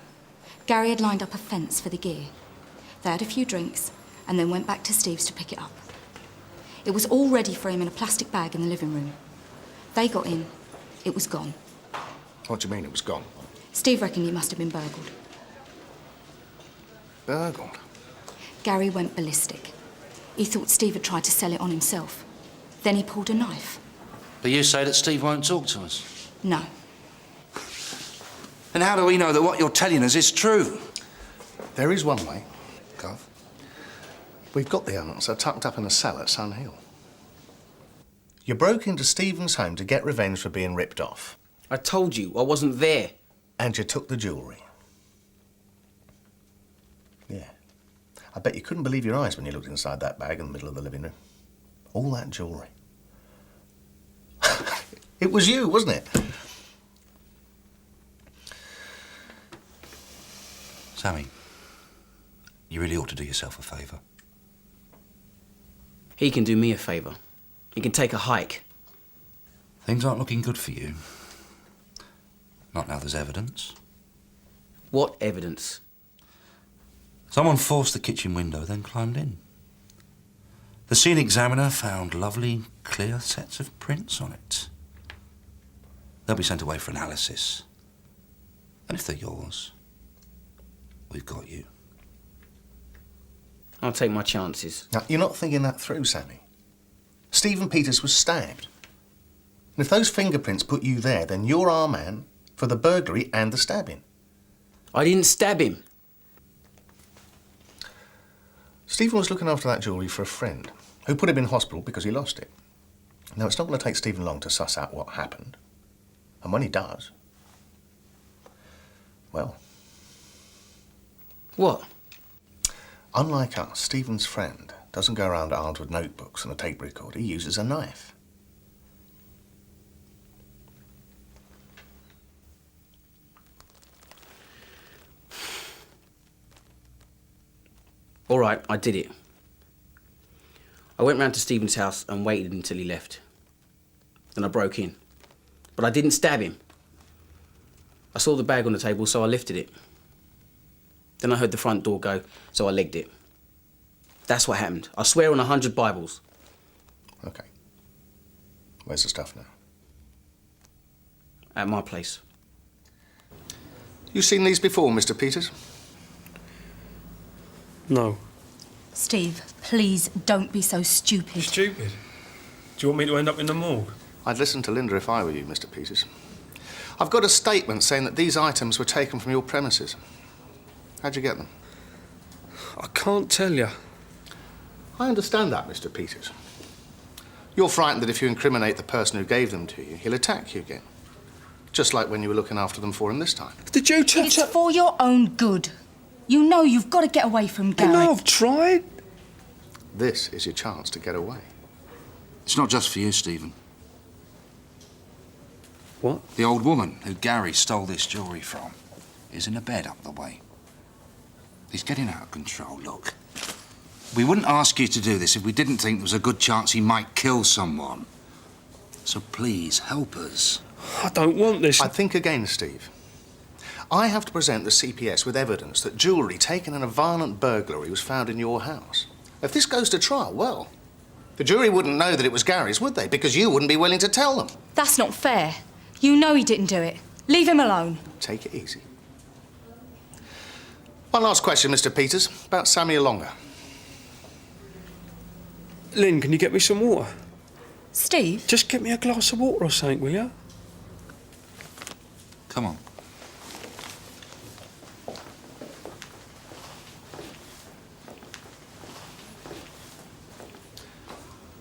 Gary had lined up a fence for the gear. They had a few drinks and then went back to Steve's to pick it up. It was all ready for him in a plastic bag in the living room. They got in. It was gone. What do you mean it was gone? Steve reckoned he must have been burgled. Burgled? Gary went ballistic. He thought Steve had tried to sell it on himself. Then he pulled a knife. But you say that Steve won't talk to us. No. And how do we know that what you're telling us is true? There is one way, Garth. We've got the answer tucked up in a cell at Sun Hill. You broke into Stephen's home to get revenge for being ripped off. I told you, I wasn't there. And you took the jewellery. Yeah. I bet you couldn't believe your eyes when you looked inside that bag in the middle of the living room. All that jewellery. It was you, wasn't it? Sammy, you really ought to do yourself a favour. He can do me a favour. He can take a hike. Things aren't looking good for you. Not now there's evidence. What evidence? Someone forced the kitchen window, then climbed in. The scene examiner found lovely, clear sets of prints on it. They'll be sent away for analysis. And if they're yours, we've got you. I'll take my chances. Now, you're not thinking that through, Sammy. Stephen Peters was stabbed. And if those fingerprints put you there, then you're our man for the burglary and the stabbing. I didn't stab him. Stephen was looking after that jewellery for a friend who put him in hospital because he lost it. Now, it's not going to take Stephen long to suss out what happened. And when he does, well... What? Unlike us, Stephen's friend doesn't go around armed with notebooks and a tape recorder. He uses a knife. All right, I did it. I went round to Stephen's house and waited until he left. Then I broke in. But I didn't stab him. I saw the bag on the table, so I lifted it. Then I heard the front door go, so I legged it. That's what happened. I swear on 100 Bibles. OK. Where's the stuff now? At my place. You seen these before, Mr. Peters? No. Steve, please don't be so stupid. Stupid? Do you want me to end up in the morgue? I'd listen to Linda if I were you, Mr. Peters. I've got a statement saying that these items were taken from your premises. How'd you get them? I can't tell you. I understand that, Mr. Peters. You're frightened that if you incriminate the person who gave them to you, he'll attack you again. Just like when you were looking after them for him this time. Did you touch It's for your own good. You know you've got to get away from Gary. No, I've tried. This is your chance to get away. It's not just for you, Stephen. What? The old woman who Gary stole this jewellery from is in a bed up the way. He's getting out of control, look. We wouldn't ask you to do this if we didn't think there was a good chance he might kill someone. So please, help us. I don't want this. I'd think again, Steve. I have to present the CPS with evidence that jewellery taken in a violent burglary was found in your house. If this goes to trial, well, the jury wouldn't know that it was Gary's, would they? Because you wouldn't be willing to tell them. That's not fair. You know he didn't do it. Leave him alone. Take it easy. One last question, Mr. Peters, about Samuel Longer. Lynn, can you get me some water? Steve? Just get me a glass of water or something, will you? Come on.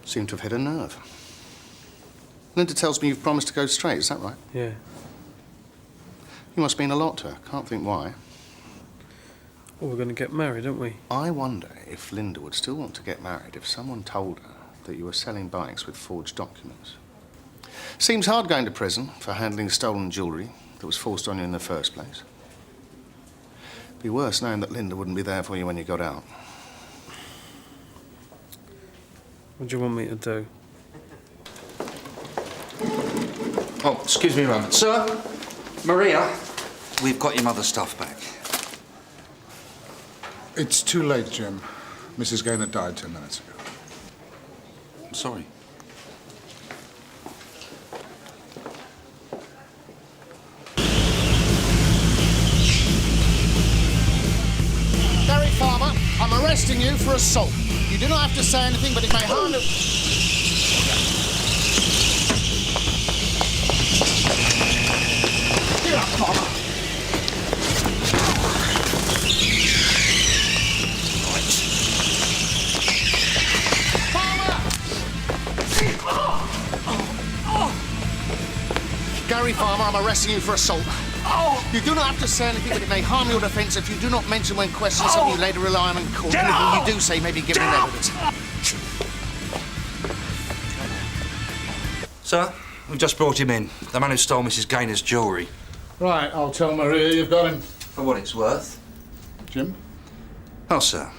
Seem to have hit a nerve. Linda tells me you've promised to go straight, is that right? Yeah. You must mean a lot to her. Can't think why. Well, we're going to get married, aren't we? I wonder if Linda would still want to get married if someone told her that you were selling bikes with forged documents. Seems hard going to prison for handling stolen jewellery that was forced on you in the first place. Be worse knowing that Linda wouldn't be there for you when you got out. What do you want me to do? Oh, excuse me a moment. Sir? Maria? We've got your mother's stuff back. It's too late, Jim. Mrs. Gaynor died 10 minutes ago. I'm sorry. Gary Farmer, I'm arresting you for assault. You do not have to say anything, but it may harm you. Get up, Farmer. Gary Farmer, I'm arresting you for assault. You do not have to say anything, but it may harm your defence if you do not mention when questioned something you later rely on in court. Anything you do say may be given in evidence. Sir, we've just brought him in. The man who stole Mrs. Gaynor's jewellery. Right, I'll tell Maria you've got him. For what it's worth. Jim? Well, sir,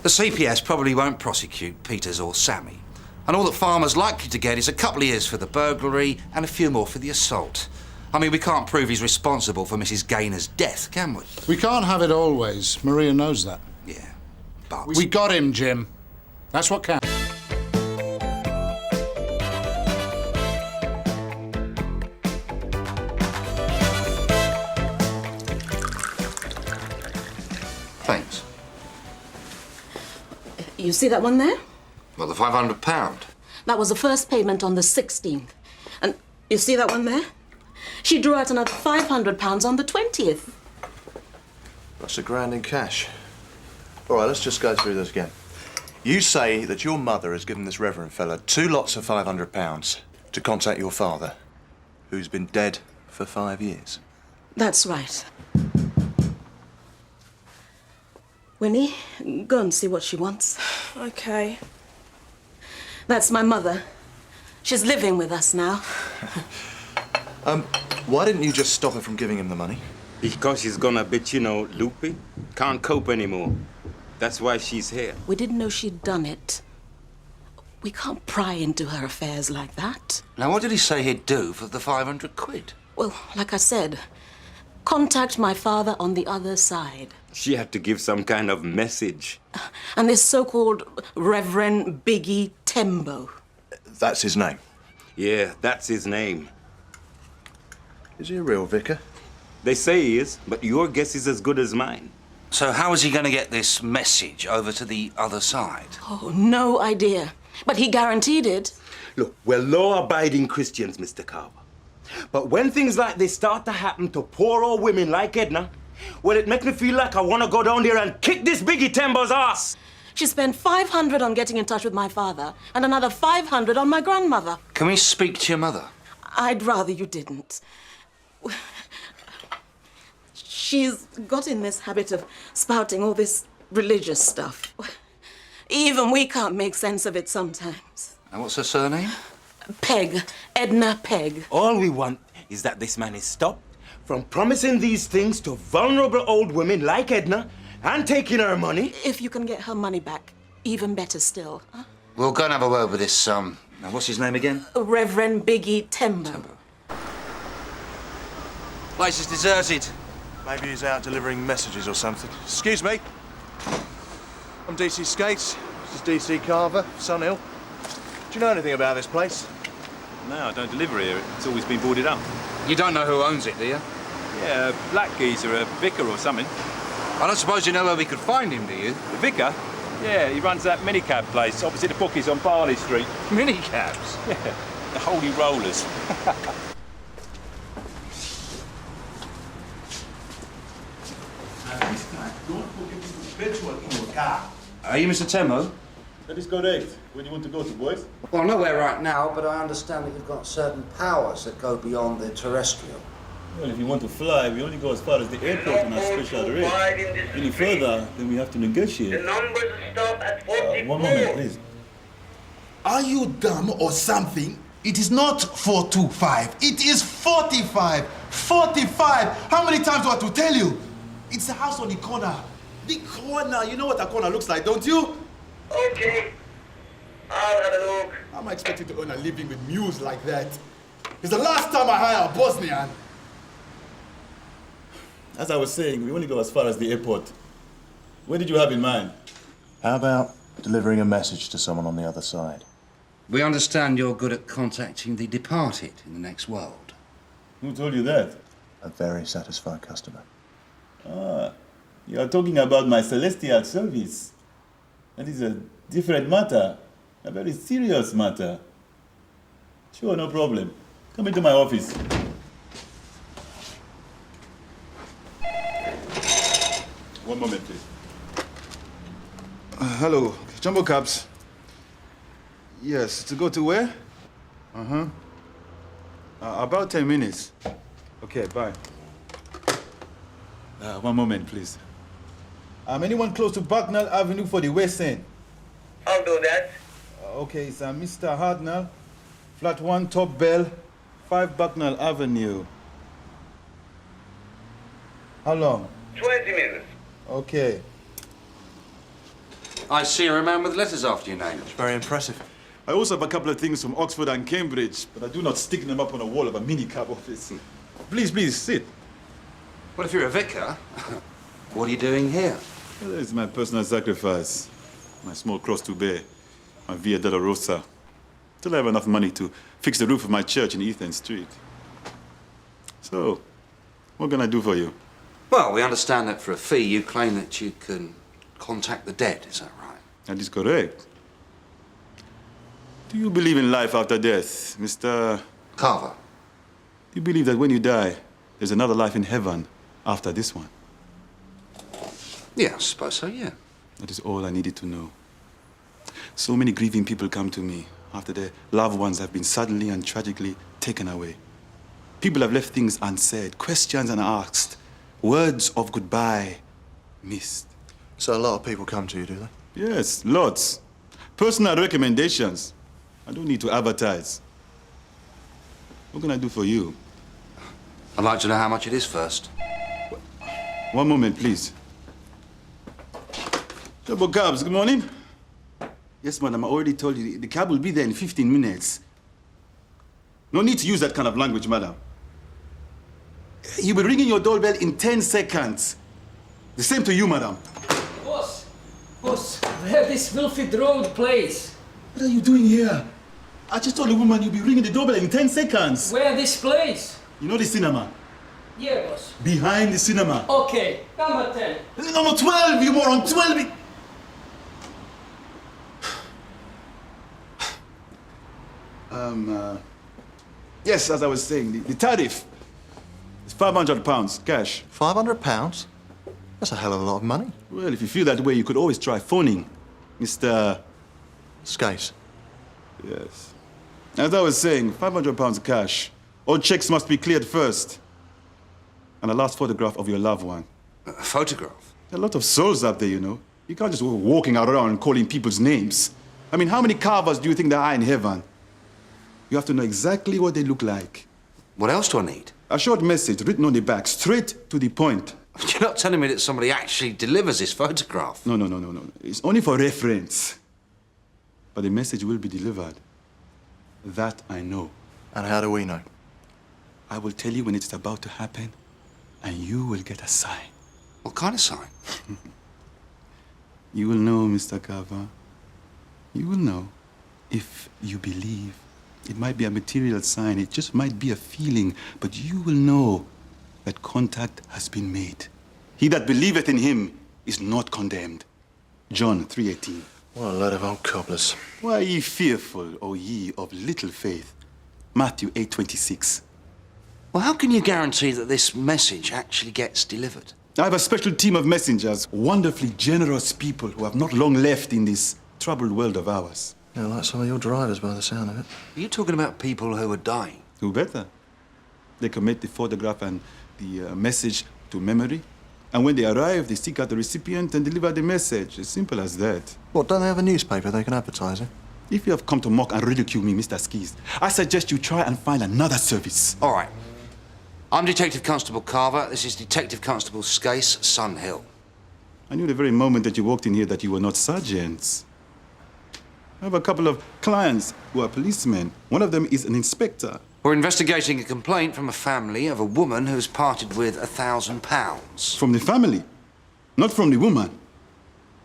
the CPS probably won't prosecute Peters or Sammy. And all that Farmer's likely to get is a couple of years for the burglary and a few more for the assault. I mean, we can't prove he's responsible for Mrs. Gaynor's death, can we? We can't have it always. Maria knows that. Yeah, but... We got him, Jim. That's what counts. Thanks. You see that one there? Well, the £500. That was the first payment on the 16th. And you see that one there? She drew out another £500 on the 20th. That's £1,000 in cash. All right, let's just go through this again. You say that your mother has given this reverend fella 2 lots of £500 to contact your father, who's been dead for 5 years. That's right. Winnie, go and see what she wants. Okay. That's my mother. She's living with us now. Why didn't you just stop her from giving him the money? Because she's gone a bit, you know, loopy. Can't cope anymore. That's why she's here. We didn't know she'd done it. We can't pry into her affairs like that. Now, what did he say he'd do for the £500? Well, like I said, contact my father on the other side. She had to give some kind of message. And this so-called Reverend Biggie Tembo. That's his name? Yeah, that's his name. Is he a real vicar? They say he is, but your guess is as good as mine. So how is he going to get this message over to the other side? Oh, no idea. But he guaranteed it. Look, we're law-abiding Christians, Mr. Carver. But when things like this start to happen to poor old women like Edna, well, it makes me feel like I want to go down there and kick this Biggie Tembo's ass. She spent $500 on getting in touch with my father and another $500 on my grandmother. Can we speak to your mother? I'd rather you didn't. She's got in this habit of spouting all this religious stuff. Even we can't make sense of it sometimes. And what's her surname? Peg. Edna Peg. All we want is that this man is stopped from promising these things to vulnerable old women like Edna and taking her money. If you can get her money back, even better still. Huh? We'll go and have a word with this, now what's his name again? Reverend Biggie Tembo. Place is deserted. Maybe he's out delivering messages or something. Excuse me. I'm DC Skates. This is DC Carver, Sunhill. Do you know anything about this place? No, I don't deliver here. It's always been boarded up. You don't know who owns it, do you? Yeah, a black geezer, a vicar or something. I don't suppose you know where we could find him, do you? The vicar? Yeah, he runs that minicab place opposite the bookies on Barley Street. Minicabs? Yeah, the Holy Rollers. Are you Mr. Tembo? That is correct. Where do you want to go to, boys? Well, nowhere right now, but I understand that you've got certain powers that go beyond the terrestrial. Well, if you want to fly, we only go as far as the airport on our special rate. Any further, then we have to negotiate. The numbers stop at 44. One moment, please. Are you dumb or something? It is not 425. It is 45. 45. How many times do I have to tell you? It's the house on the corner. The corner. You know what a corner looks like, don't you? Okay. I'll have a look. How am I expected to earn a living with mules like that? It's the last time I hire a Bosnian. As I was saying, we only go as far as the airport. What did you have in mind? How about delivering a message to someone on the other side? We understand you're good at contacting the departed in the next world. Who told you that? A very satisfied customer. Ah, you are talking about my celestial service. That is a different matter. A very serious matter. Sure, no problem. Come into my office. One moment, please. Hello, Jumbo Cabs. Yes, to go to where? About 10 minutes. Okay, bye. One moment, please. Anyone close to Bucknell Avenue for the West End? I'll do that. Okay, it's Mr. Hardnell, flat 1, Top Bell, 5 Bucknell Avenue. How long? 20 minutes. Okay. I see you're a man with letters after your name. It's very impressive. I also have a couple of things from Oxford and Cambridge, but I do not stick them up on a wall of a minicab office. Please, please, sit. Well, if you're a vicar, what are you doing here? Well, it's my personal sacrifice. My small cross to bear. My Via Dolorosa. Till I have enough money to fix the roof of my church in Eaton Street. So, what can I do for you? Well, we understand that for a fee you claim that you can contact the dead, is that right? That is correct. Do you believe in life after death, Mr. Carver? Do you believe that when you die, there's another life in heaven after this one? Yeah, I suppose so, yeah. That is all I needed to know. So many grieving people come to me after their loved ones have been suddenly and tragically taken away. People have left things unsaid, questions unasked, words of goodbye missed. So a lot of people come to you, do they? Yes, lots. Personal recommendations. I don't need to advertise. What can I do for you? I'd like to know how much it is first. One moment, please. Double cabs, good morning. Yes, madam, I already told you. The cab will be there in 15 minutes. No need to use that kind of language, madam. You'll be ringing your doorbell in 10 seconds. The same to you, madam. Boss, where this Wilfrid Road place? What are you doing here? I just told the woman you'll be ringing the doorbell in 10 seconds. Where this place? You know the cinema? Yeah, boss. Behind the cinema. Okay, number 10. Number 12, you moron, 12. Yes, as I was saying, the tariff is £500 cash. £500? That's a hell of a lot of money. Well, if you feel that way, you could always try phoning Mr. Skase. Yes. As I was saying, £500 cash. All checks must be cleared first. And a last photograph of your loved one. A photograph? There are a lot of souls out there, you know. You can't just go walking around and calling people's names. I mean, how many Carvers do you think there are in heaven? You have to know exactly what they look like. What else do I need? A short message written on the back, straight to the point. You're not telling me that somebody actually delivers this photograph? No. It's only for reference. But the message will be delivered. That I know. And how do we know? I will tell you when it's about to happen, and you will get a sign. What kind of sign? You will know, Mr. Carver. You will know if you believe. It might be a material sign, it just might be a feeling, but you will know that contact has been made. He that believeth in him is not condemned. John 3:18. What a load of old cobblers. Why are ye fearful, O ye of little faith? Matthew 8:26. Well, how can you guarantee that this message actually gets delivered? I have a special team of messengers, wonderfully generous people who have not long left in this troubled world of ours. Yeah, like some of your drivers by the sound of it. Are you talking about people who are dying? Who better? They commit the photograph and the message to memory. And when they arrive, they seek out the recipient and deliver the message. As simple as that. What, don't they have a newspaper they can advertise in? If you have come to mock and ridicule me, Mr. Skis, I suggest you try and find another service. All right. I'm Detective Constable Carver. This is Detective Constable Skase, Sunhill. I knew the very moment that you walked in here that you were not sergeants. I have a couple of clients who are policemen. One of them is an inspector. We're investigating a complaint from a family of a woman who's parted with £1,000. From the family, not from the woman.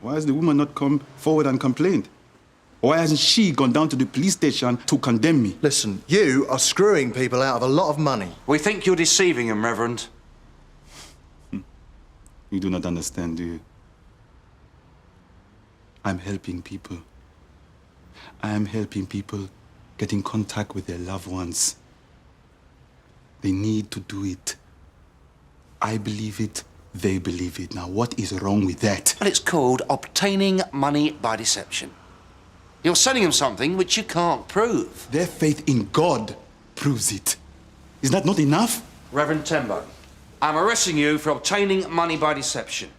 Why has the woman not come forward and complained? Why hasn't she gone down to the police station to condemn me? Listen, you are screwing people out of a lot of money. We think you're deceiving them, Reverend. You do not understand, do you? I'm helping people. I am helping people get in contact with their loved ones. They need to do it. I believe it, they believe it. Now, what is wrong with that? Well, it's called obtaining money by deception. You're selling them something which you can't prove. Their faith in God proves it. Is that not enough? Reverend Tembo, I'm arresting you for obtaining money by deception.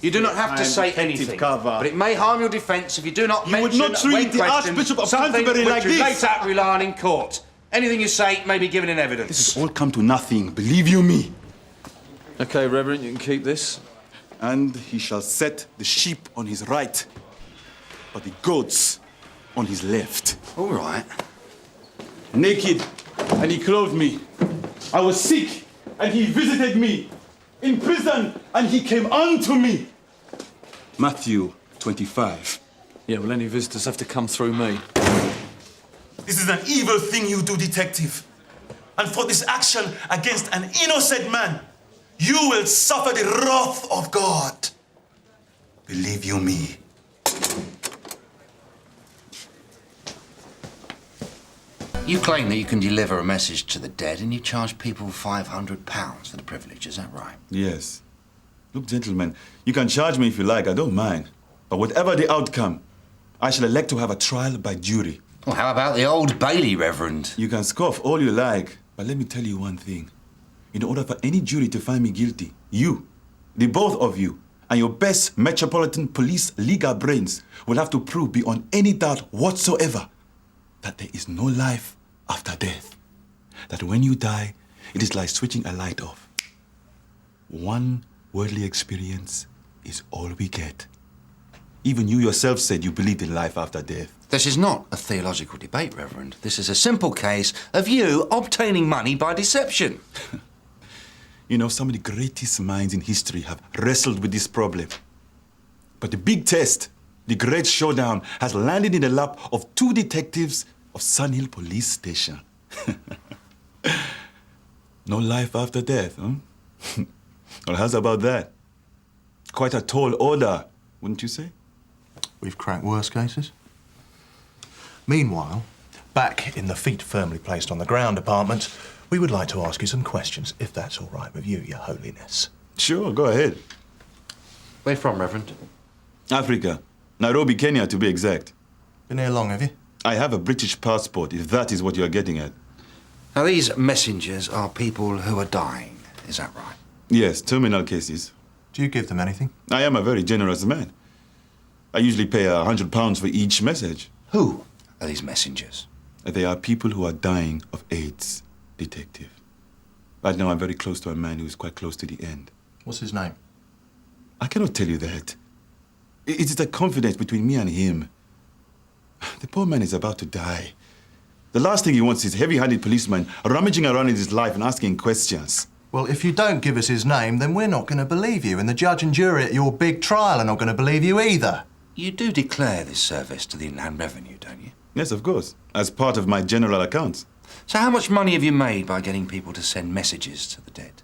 You do not have to say anything, Carver. but it may harm your defence if you do not mention would not treat when the questioned Archbishop of something Canterbury which like you this. later rely on in court. Anything you say may be given in evidence. This has all come to nothing, believe you me. OK, Reverend, you can keep this. And he shall set the sheep on his right, but the goats on his left. All right. Naked, and he clothed me. I was sick, and he visited me. In prison, and he came unto me. Matthew 25. Yeah, well, any visitors have to come through me. This is an evil thing you do, detective. And for this action against an innocent man, you will suffer the wrath of God. Believe you me. You claim that you can deliver a message to the dead and you charge people £500 for the privilege, is that right? Yes. Look, gentlemen, you can charge me if you like, I don't mind. But whatever the outcome, I shall elect to have a trial by jury. Well, how about the Old Bailey, Reverend? You can scoff all you like, but let me tell you one thing. In order for any jury to find me guilty, you, the both of you, and your best Metropolitan Police legal brains will have to prove beyond any doubt whatsoever that there is no life after death. That when you die, it is like switching a light off. One worldly experience is all we get. Even you yourself said you believed in life after death. This is not a theological debate, Reverend. This is a simple case of you obtaining money by deception. You know, some of the greatest minds in history have wrestled with this problem. But the big test, the great showdown, has landed in the lap of two detectives of Sun Hill Police Station. No life after death, huh? Well, how's about that? Quite a tall order, wouldn't you say? We've cracked worse cases. Meanwhile, back in the feet firmly placed on the ground department, we would like to ask you some questions, if that's all right with you, Your Holiness. Sure, go ahead. Where from, Reverend? Africa. Nairobi, Kenya, to be exact. Been here long, have you? I have a British passport, if that is what you are getting at. Now, these messengers are people who are dying, is that right? Yes, terminal cases. Do you give them anything? I am a very generous man. I usually pay £100 for each message. Who are these messengers? They are people who are dying of AIDS, detective. Right now, I'm very close to a man who is quite close to the end. What's his name? I cannot tell you that. It is a confidence between me and him. The poor man is about to die. The last thing he wants is heavy-handed policemen rummaging around in his life and asking questions. Well, if you don't give us his name, then we're not going to believe you, and the judge and jury at your big trial are not going to believe you either. You do declare this service to the Inland Revenue, don't you? Yes, of course, as part of my general accounts. So how much money have you made by getting people to send messages to the dead?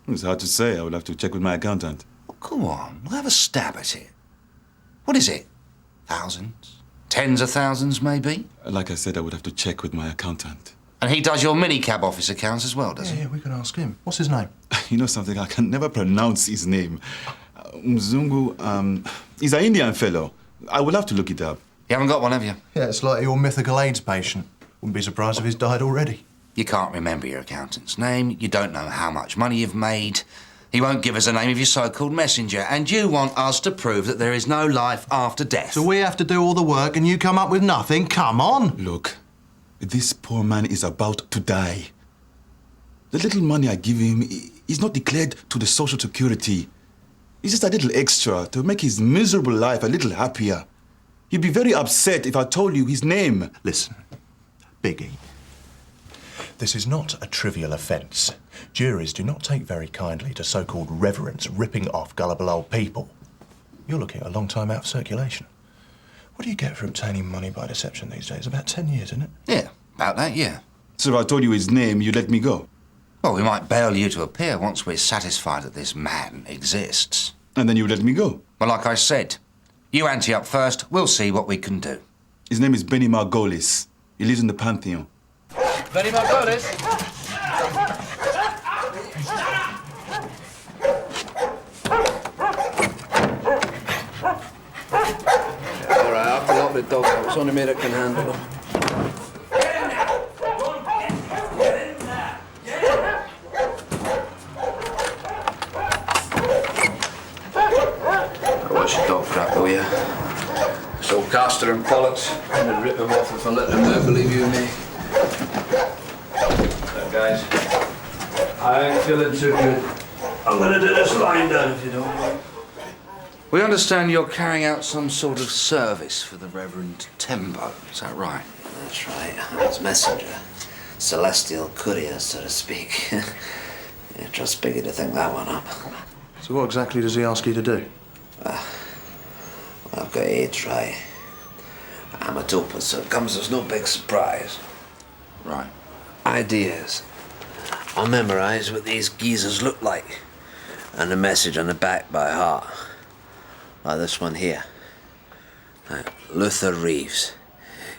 It's hard to say. I will have to check with my accountant. Well, go on, we'll have a stab at it. What is it? Thousands? Tens of thousands, maybe? Like I said, I would have to check with my accountant. And he does your minicab office accounts as well, does he? Yeah, we can ask him. What's his name? You know something? I can never pronounce his name. Mzungu, he's an Indian fellow. I will have to look it up. You haven't got one, have you? Yeah, it's like your mythical AIDS patient. Wouldn't be surprised if he's died already. You can't remember your accountant's name. You don't know how much money you've made. He won't give us the name of your so-called messenger. And you want us to prove that there is no life after death. So we have to do all the work and you come up with nothing? Come on! Look, this poor man is about to die. The little money I give him is not declared to the Social Security. It's just a little extra to make his miserable life a little happier. He'd be very upset if I told you his name. Listen, Biggie. This is not a trivial offence. Juries do not take very kindly to so-called reverends ripping off gullible old people. You're looking at a long time out of circulation. What do you get for obtaining money by deception these days? About 10 years, isn't it? Yeah, about that, yeah. So if I told you his name, you'd let me go? Well, we might bail you to appear once we're satisfied that this man exists. And then you would let me go? Well, like I said, you ante up first, we'll see what we can do. His name is Benny Margolis. He lives in the Pantheon. Benny Margolis? All right, I've got the dog out. It's only me that can handle them. Watch your dog crap, will you? It's all Castor and Pollux. I'd rip them off if I let them know, believe you me. So, guys, I ain't feeling too good. I'm gonna do this lying down if you don't mind. We understand you're carrying out some sort of service for the Reverend Tembo. Is that right? That's right. It's messenger. Celestial courier, so to speak. Yeah, trust Biggie to think that one up. So what exactly does he ask you to do? I've got AIDS, right? I'm a doper, so it comes as no big surprise. Right. Ideas. I'll memorize what these geezers look like, and the message on the back by heart. Like this one here. Luther Reeves.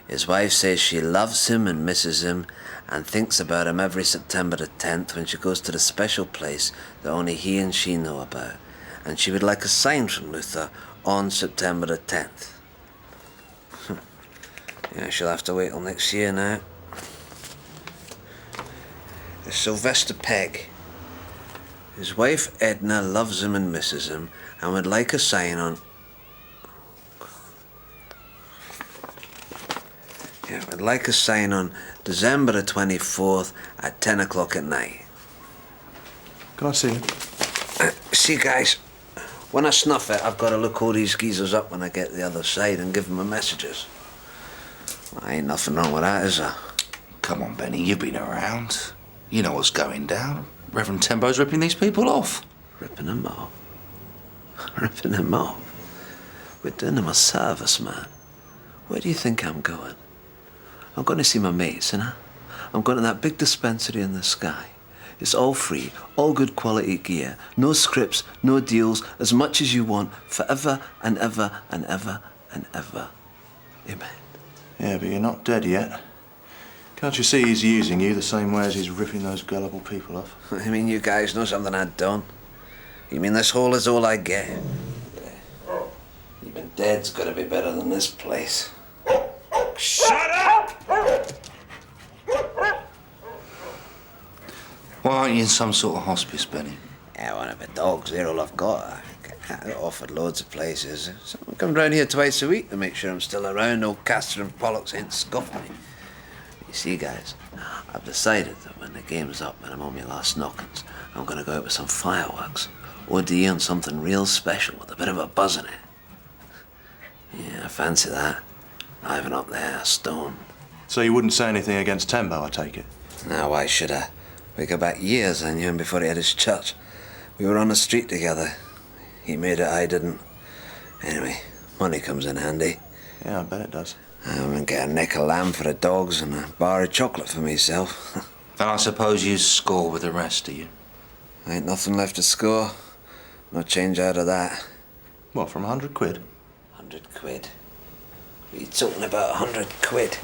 His wife says she loves him and misses him and thinks about him every September the 10th when she goes to the special place that only he and she know about. And she would like a sign from Luther on September the 10th. Yeah, she'll have to wait till next year now. There's Sylvester Pegg. His wife Edna loves him and misses him and would like a sign on... Yeah, would like a sign on December the 24th at 10 o'clock at night. Can I see him? See, guys, when I snuff it, I've got to look all these geezers up when I get to the other side and give them my messages. Well, ain't nothing wrong with that, is there? Come on, Benny, you've been around. You know what's going down. Reverend Tembo's ripping these people off. Ripping them off? Ripping them off? We're doing them a service, man. Where do you think I'm going? I'm going to see my mates, you know? I'm going to that big dispensary in the sky. It's all free, all good quality gear. No scripts, no deals, as much as you want, forever and ever and ever and ever. Amen. Yeah, but you're not dead yet. Can't you see he's using you the same way as he's ripping those gullible people off? I mean, you guys know something I don't. You mean this hole is all I get? Even dead's gotta be better than this place. Shut up! Why aren't you in some sort of hospice, Benny? Yeah, one of the dogs, they're all I've got. I got offered loads of places. Someone comes round here twice a week to make sure I'm still around. No Castor and Pollux ain't scuffed me. You see, guys, I've decided that when the game's up and I'm on my last knockings, I'm gonna go out with some fireworks. OD on something real special with a bit of a buzz in it. Yeah, I fancy that. Ivan up there, stone. So you wouldn't say anything against Tembo, I take it? Now, why should I? We go back years, I knew him before he had his church. We were on the street together. He made it, I didn't. Anyway, money comes in handy. Yeah, I bet it does. I'm gonna get a neck of lamb for the dogs and a bar of chocolate for myself. And I suppose you score with the rest, do you? Ain't nothing left to score. No change out of that. What, from 100 quid? 100 quid. What are you talking about, 100 quid?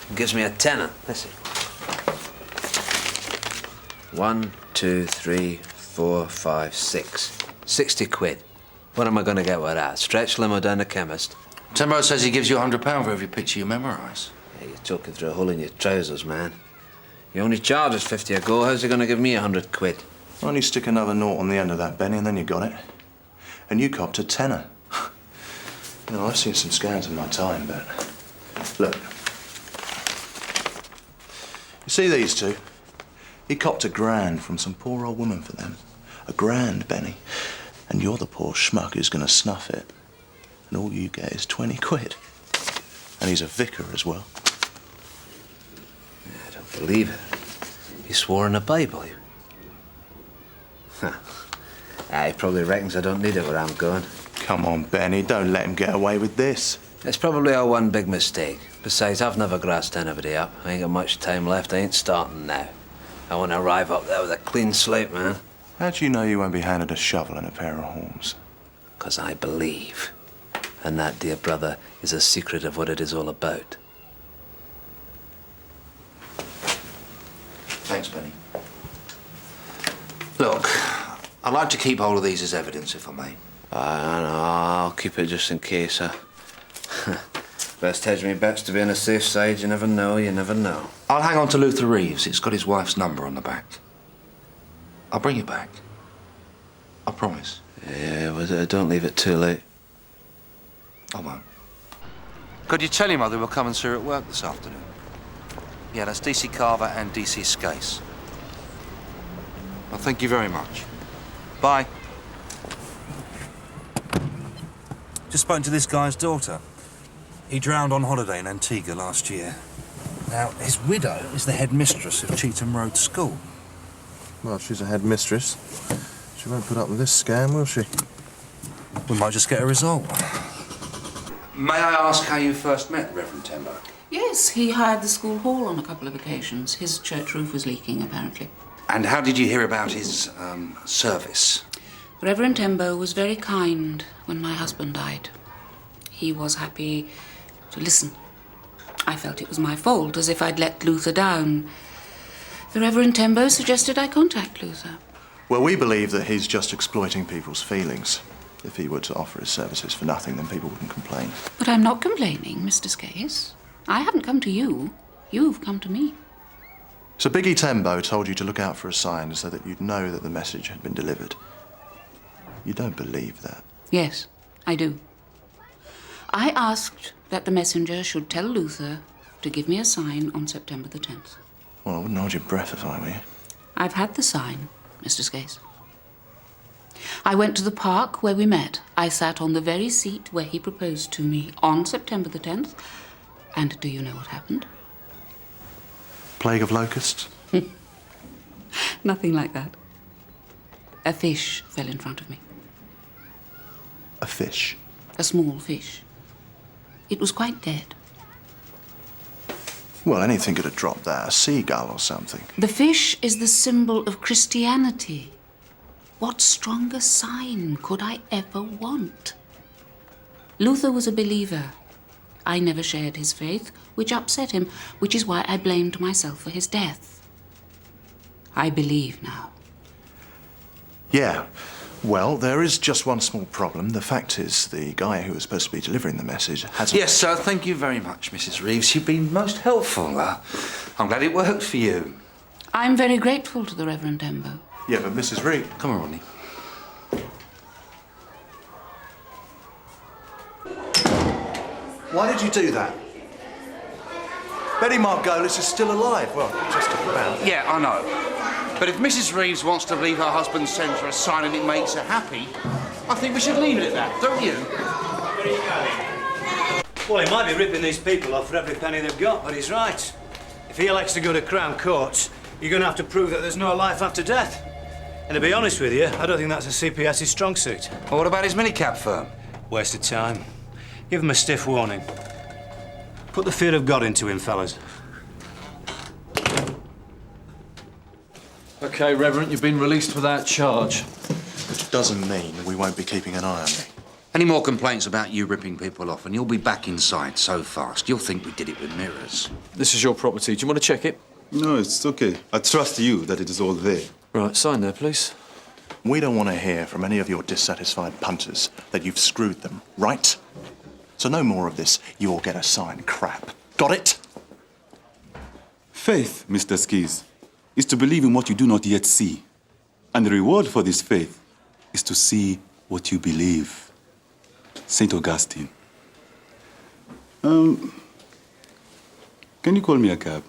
It gives me a tenner. Listen. 1, 2, 3, 4, 5, 6. 60 quid. What am I going to get with that? Stretch limo down the chemist? Tembo says he gives you £100 for every picture you memorise. Yeah, you're choking through a hole in your trousers, man. He only charges 50 a go. How's he going to give me 100 quid? Why don't you stick another nought on the end of that, Benny, and then you got it. And you copped a tenner. You know, I've seen some scams in my time, but... Look. You see these two? He copped £1,000 from some poor old woman for them. £1,000, Benny. And you're the poor schmuck who's going to snuff it. And all you get is 20 quid. And he's a vicar as well. I don't believe it. He swore in the Bible. He probably reckons I don't need it where I'm going. Come on, Benny, don't let him get away with this. It's probably our one big mistake. Besides, I've never grassed anybody up. I ain't got much time left. I ain't starting now. I want to arrive up there with a clean slate, man. How do you know you won't be handed a shovel and a pair of horns? 'Cause I believe. And that, dear brother, is a secret of what it is all about. Thanks, Benny. Look, I'd like to keep hold of these as evidence, if I may. I'll keep it just in case. Best hedge me bets to be on a safe side. You never know, you never know. I'll hang on to Luther Reeves. It's got his wife's number on the back. I'll bring it back. I promise. Yeah, well, don't leave it too late. I won't. Could you tell him they were coming through at work this afternoon? Yeah, that's DC Carver and DC Skase. Well, thank you very much. Bye. Just spoken to this guy's daughter. He drowned on holiday in Antigua last year. Now, his widow is the headmistress of Cheetham Road School. Well, she's a headmistress. She won't put up with this scam, will she? We might just get a result. May I ask how you first met Reverend Tembo? Yes, he hired the school hall on a couple of occasions. His church roof was leaking, apparently. And how did you hear about his, service? Reverend Tembo was very kind when my husband died. He was happy to listen. I felt it was my fault, as if I'd let Luther down. The Reverend Tembo suggested I contact Luther. Well, we believe that he's just exploiting people's feelings. If he were to offer his services for nothing, then people wouldn't complain. But I'm not complaining, Mr. Skase. I haven't come to you. You've come to me. So Biggie Tembo told you to look out for a sign so that you'd know that the message had been delivered. You don't believe that? Yes, I do. I asked that the messenger should tell Luther to give me a sign on September the 10th. Well, I wouldn't hold your breath if I were you. I've had the sign, Mr. Skase. I went to the park where we met. I sat on the very seat where he proposed to me on September the 10th. And do you know what happened? Plague of locusts? Nothing like that. A fish fell in front of me. A fish? A small fish. It was quite dead. Well, anything could have dropped that. A seagull or something. The fish is the symbol of Christianity. What stronger sign could I ever want? Luther was a believer. I never shared his faith, which upset him, which is why I blamed myself for his death. I believe now. Yeah. Well, there is just one small problem. The fact is, the guy who was supposed to be delivering the message hasn't... Yes, sir. Thank you very much, Mrs. Reeves. You've been most helpful. I'm glad it worked for you. I'm very grateful to the Reverend Tembo. Yeah, but Mrs. Reeves... Come on, Ronnie. Why did you do that? Betty Margolis is still alive. Well, just about. Yeah, I know. But if Mrs. Reeves wants to believe her husband sends her a sign and it makes her happy, I think we should leave it at that, don't you? Where are you going? Well, he might be ripping these people off for every penny they've got, but he's right. If he elects to go to Crown Court, you're going to have to prove that there's no life after death. And to be honest with you, I don't think that's a CPS's strong suit. Well, what about his minicab firm? Waste of time. Give him a stiff warning. Put the fear of God into him, fellas. OK, Reverend, you've been released without charge. Which doesn't mean we won't be keeping an eye on you. Any more complaints about you ripping people off and you'll be back inside so fast, you'll think we did it with mirrors. This is your property. Do you want to check it? No, it's OK. I trust you that it is all there. Right, sign there, please. We don't want to hear from any of your dissatisfied punters that you've screwed them, right? So no more of this, you'll get a sign crap. Got it? Faith, Mr. Skase, is to believe in what you do not yet see. And the reward for this faith is to see what you believe. St. Augustine. Can you call me a cab?